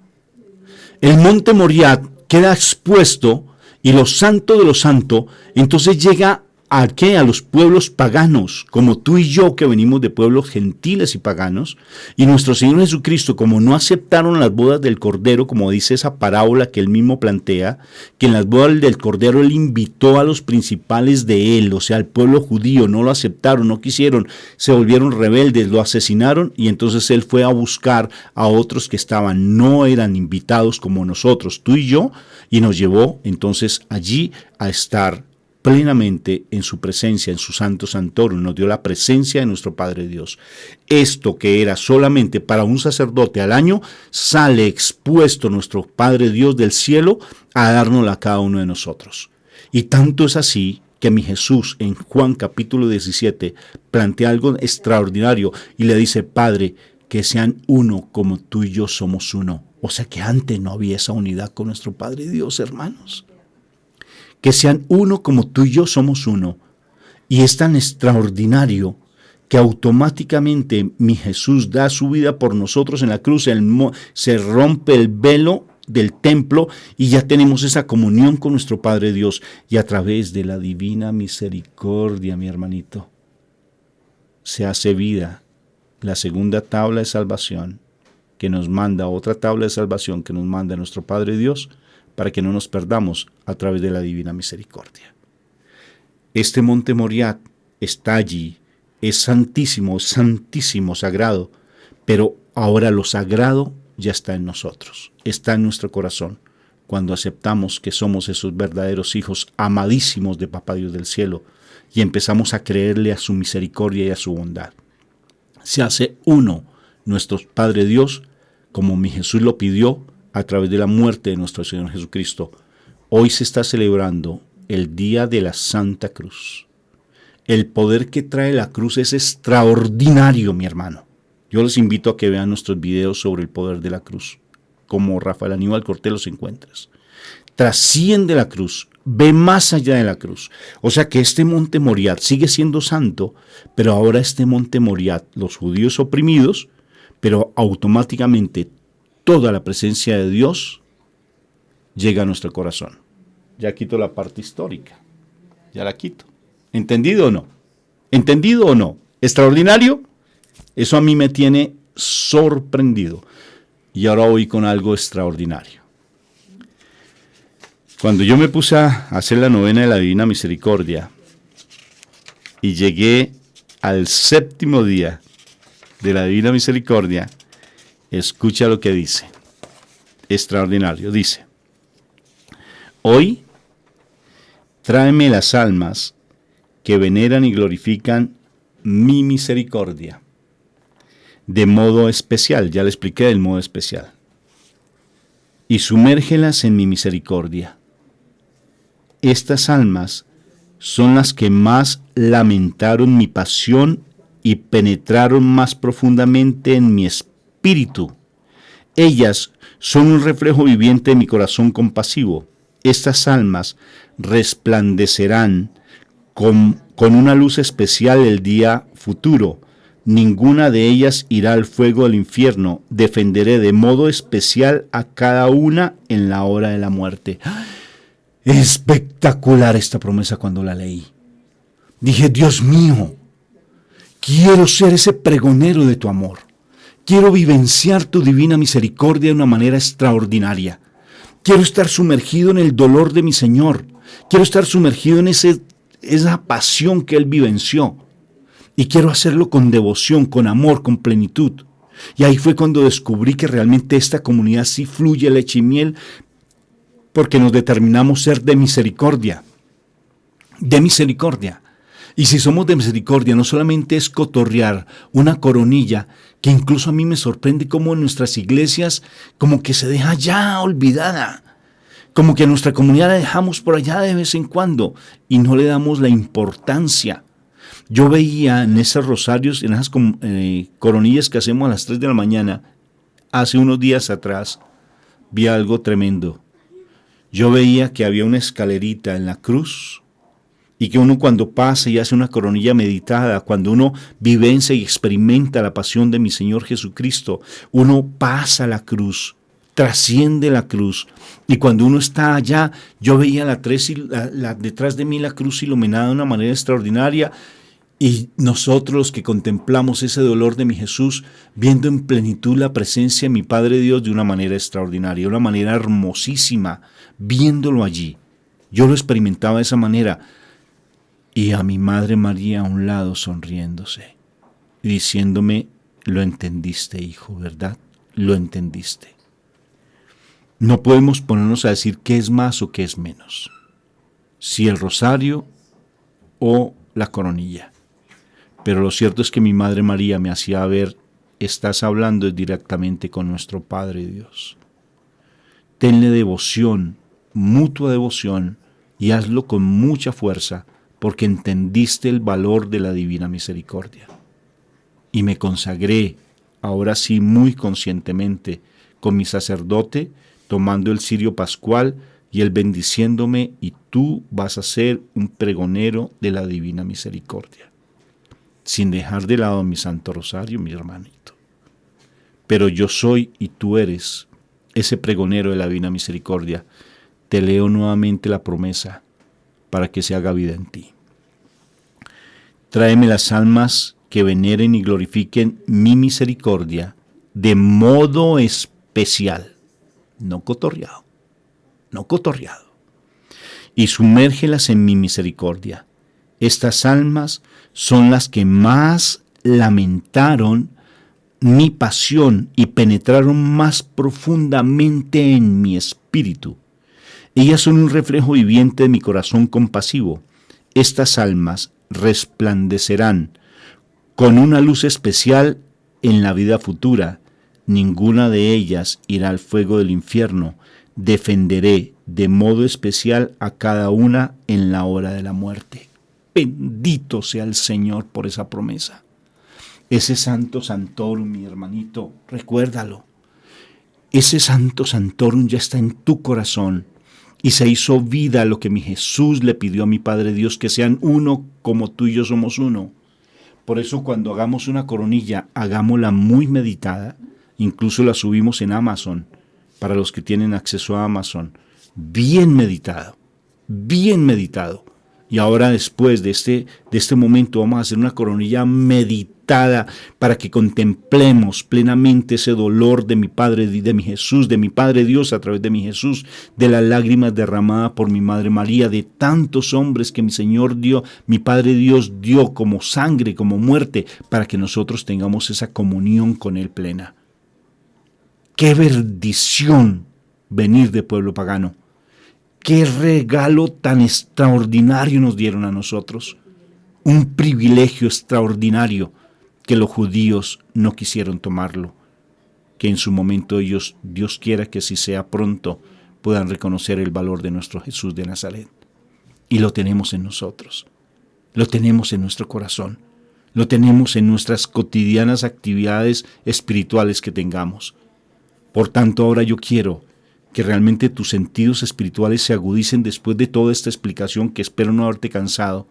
El Monte Moriah queda expuesto y lo santo de lo santo entonces llega ¿a qué? A los pueblos paganos, como tú y yo que venimos de pueblos gentiles y paganos, y nuestro Señor Jesucristo, como no aceptaron las bodas del Cordero, como dice esa parábola que él mismo plantea, que en las bodas del Cordero él invitó a los principales de él, o sea, al pueblo judío, no lo aceptaron, no quisieron, se volvieron rebeldes, lo asesinaron, y entonces él fue a buscar a otros que no eran invitados como nosotros, tú y yo, y nos llevó entonces allí a estar plenamente en su presencia, en su santo santorum, nos dio la presencia de nuestro Padre Dios. Esto que era solamente para un sacerdote al año, sale expuesto nuestro Padre Dios del cielo a dárnoslo a cada uno de nosotros. Y tanto es así que mi Jesús en Juan capítulo 17 plantea algo extraordinario y le dice: Padre, que sean uno como tú y yo somos uno. O sea que antes no había esa unidad con nuestro Padre Dios, hermanos. Que sean uno como tú y yo somos uno. Y es tan extraordinario que automáticamente mi Jesús da su vida por nosotros en la cruz, se rompe el velo del templo y ya tenemos esa comunión con nuestro Padre Dios. Y a través de la divina misericordia, mi hermanito, se hace vida la segunda tabla de salvación que nos manda, otra tabla de salvación que nos manda nuestro Padre Dios, para que no nos perdamos a través de la divina misericordia. Este Monte Moriah está allí, es santísimo, santísimo, sagrado, pero ahora lo sagrado ya está en nosotros, está en nuestro corazón, cuando aceptamos que somos esos verdaderos hijos amadísimos de Papá Dios del cielo y empezamos a creerle a su misericordia y a su bondad. Se hace uno nuestro Padre Dios, como mi Jesús lo pidió, a través de la muerte de nuestro Señor Jesucristo. Hoy se está celebrando el Día de la Santa Cruz. El poder que trae la cruz es extraordinario, mi hermano. Yo les invito a que vean nuestros videos sobre el poder de la cruz, como Rafael Aníbal Cortés los encuentras. Trasciende la cruz, ve más allá de la cruz. O sea que este Monte Moriah sigue siendo santo, pero ahora este Monte Moriah, los judíos oprimidos, pero automáticamente toda la presencia de Dios llega a nuestro corazón. Ya quito la parte histórica. Ya la quito. ¿Entendido o no? ¿Entendido o no? ¿Extraordinario? Eso a mí me tiene sorprendido. Y ahora voy con algo extraordinario. Cuando yo me puse a hacer la novena de la Divina Misericordia y llegué al 7º día de la Divina Misericordia, escucha lo que dice. Extraordinario. Dice: hoy tráeme las almas que veneran y glorifican mi misericordia. De modo especial, ya le expliqué del modo especial. Y sumérgelas en mi misericordia. Estas almas son las que más lamentaron mi pasión y penetraron más profundamente en mi espíritu. Ellas son un reflejo viviente de mi corazón compasivo. Estas almas resplandecerán con una luz especial el día futuro. Ninguna de ellas irá al fuego del infierno. Defenderé de modo especial a cada una en la hora de la muerte. Espectacular esta promesa cuando la leí. Dije, Dios mío, quiero ser ese pregonero de tu amor. Quiero vivenciar tu divina misericordia de una manera extraordinaria. Quiero estar sumergido en el dolor de mi Señor. Quiero estar sumergido en esa pasión que Él vivenció. Y quiero hacerlo con devoción, con amor, con plenitud. Y ahí fue cuando descubrí que realmente esta comunidad sí fluye leche y miel, porque nos determinamos ser de misericordia. De misericordia. Y si somos de misericordia, no solamente es cotorrear una coronilla, que incluso a mí me sorprende cómo en nuestras iglesias como que se deja ya olvidada. Como que a nuestra comunidad la dejamos por allá de vez en cuando y no le damos la importancia. Yo veía en esos rosarios, en esas coronillas que hacemos a las 3 de la mañana, hace unos días atrás, vi algo tremendo. Yo veía que había una escalerita en la cruz y que uno cuando pasa y hace una coronilla meditada, cuando uno vivencia y experimenta la pasión de mi Señor Jesucristo, uno pasa la cruz, trasciende la cruz. Y cuando uno está allá, yo veía detrás de mí la cruz iluminada de una manera extraordinaria. Y nosotros que contemplamos ese dolor de mi Jesús, viendo en plenitud la presencia de mi Padre Dios de una manera extraordinaria, de una manera hermosísima, viéndolo allí. Yo lo experimentaba de esa manera. Y a mi Madre María a un lado sonriéndose y diciéndome, lo entendiste, hijo, ¿verdad? Lo entendiste. No podemos ponernos a decir qué es más o qué es menos. Si el rosario o la coronilla. Pero lo cierto es que mi Madre María me hacía ver, estás hablando directamente con nuestro Padre Dios. Tenle devoción, mutua devoción, y hazlo con mucha fuerza, porque entendiste el valor de la divina misericordia. Y me consagré, ahora sí muy conscientemente, con mi sacerdote, tomando el cirio pascual y él bendiciéndome, y tú vas a ser un pregonero de la divina misericordia. Sin dejar de lado mi Santo Rosario, mi hermanito. Pero yo soy y tú eres ese pregonero de la divina misericordia. Te leo nuevamente la promesa para que se haga vida en ti. Tráeme las almas que veneren y glorifiquen mi misericordia de modo especial, no cotorreado, y sumérgelas en mi misericordia. Estas almas son las que más lamentaron mi pasión y penetraron más profundamente en mi espíritu. Ellas son un reflejo viviente de mi corazón compasivo. Estas almas resplandecerán con una luz especial en la vida futura. Ninguna de ellas irá al fuego del infierno. Defenderé de modo especial a cada una en la hora de la muerte. Bendito sea el Señor por esa promesa. Ese Santo Santorum, mi hermanito, recuérdalo. Ese Santo Santorum ya está en tu corazón y se hizo vida lo que mi Jesús le pidió a mi Padre Dios, que sean uno como tú y yo somos uno. Por eso cuando hagamos una coronilla, hagámosla muy meditada, incluso la subimos en Amazon, para los que tienen acceso a Amazon, bien meditado. Y ahora después de este momento vamos a hacer una coronilla meditada para que contemplemos plenamente ese dolor de mi Padre, de mi Jesús, de mi Padre Dios a través de mi Jesús, de las lágrimas derramadas por mi Madre María, de tantos hombres que mi Señor dio, mi Padre Dios dio como sangre, como muerte, para que nosotros tengamos esa comunión con Él plena. ¡Qué bendición venir de pueblo pagano! ¡Qué regalo tan extraordinario nos dieron a nosotros! Un privilegio extraordinario que los judíos no quisieron tomarlo. Que en su momento ellos, Dios quiera que así sea pronto, puedan reconocer el valor de nuestro Jesús de Nazaret. y lo tenemos en nosotros, lo tenemos en nuestro corazón, lo tenemos en nuestras cotidianas actividades espirituales que tengamos. Por tanto, ahora yo quiero que realmente tus sentidos espirituales se agudicen después de toda esta explicación, que espero no haberte cansado,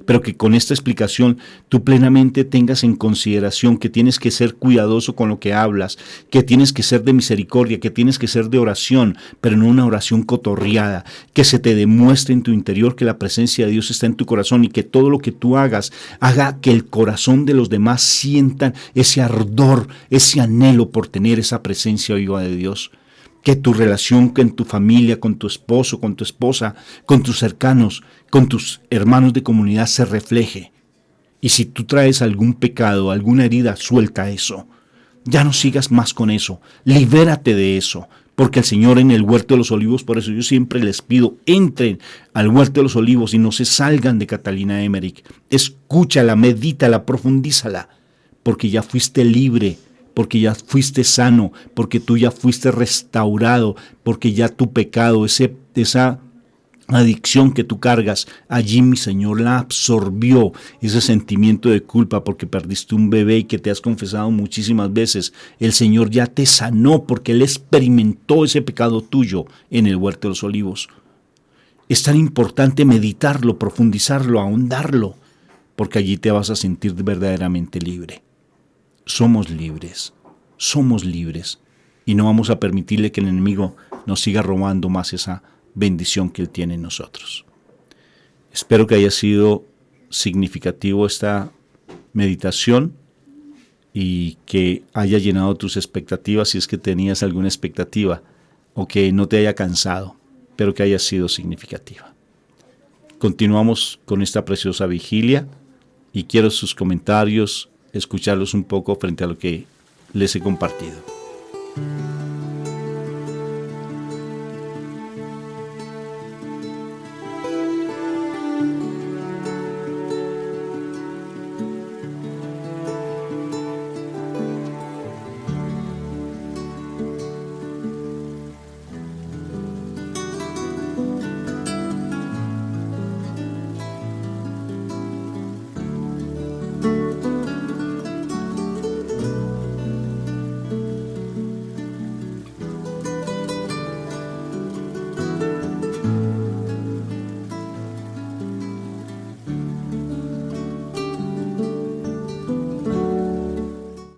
pero que con esta explicación tú plenamente tengas en consideración que tienes que ser cuidadoso con lo que hablas, que tienes que ser de misericordia, que tienes que ser de oración, pero no una oración cotorreada, que se te demuestre en tu interior que la presencia de Dios está en tu corazón y que todo lo que tú hagas haga que el corazón de los demás sientan ese ardor, ese anhelo por tener esa presencia viva de Dios. Que tu relación con tu familia, con tu esposo, con tu esposa, con tus cercanos, con tus hermanos de comunidad se refleje. Y si tú traes algún pecado, alguna herida, suelta eso. Ya no sigas más con eso. Libérate de eso. Porque el Señor en el huerto de los olivos, por eso yo siempre les pido, entren al huerto de los olivos y no se salgan de Catalina Emmerich. Escúchala, medítala, profundízala. Porque ya fuiste libre, porque ya fuiste sano, porque tú ya fuiste restaurado, porque ya tu pecado, esa adicción que tú cargas, allí mi Señor la absorbió, ese sentimiento de culpa porque perdiste un bebé y que te has confesado muchísimas veces. El Señor ya te sanó porque Él experimentó ese pecado tuyo en el huerto de los olivos. Es tan importante meditarlo, profundizarlo, ahondarlo, porque allí te vas a sentir verdaderamente libre. Somos libres y no vamos a permitirle que el enemigo nos siga robando más esa bendición que Él tiene en nosotros. Espero que haya sido significativo esta meditación y que haya llenado tus expectativas si es que tenías alguna expectativa o que no te haya cansado, pero que haya sido significativa. Continuamos con esta preciosa vigilia y quiero sus comentarios, escucharlos un poco frente a lo que les he compartido.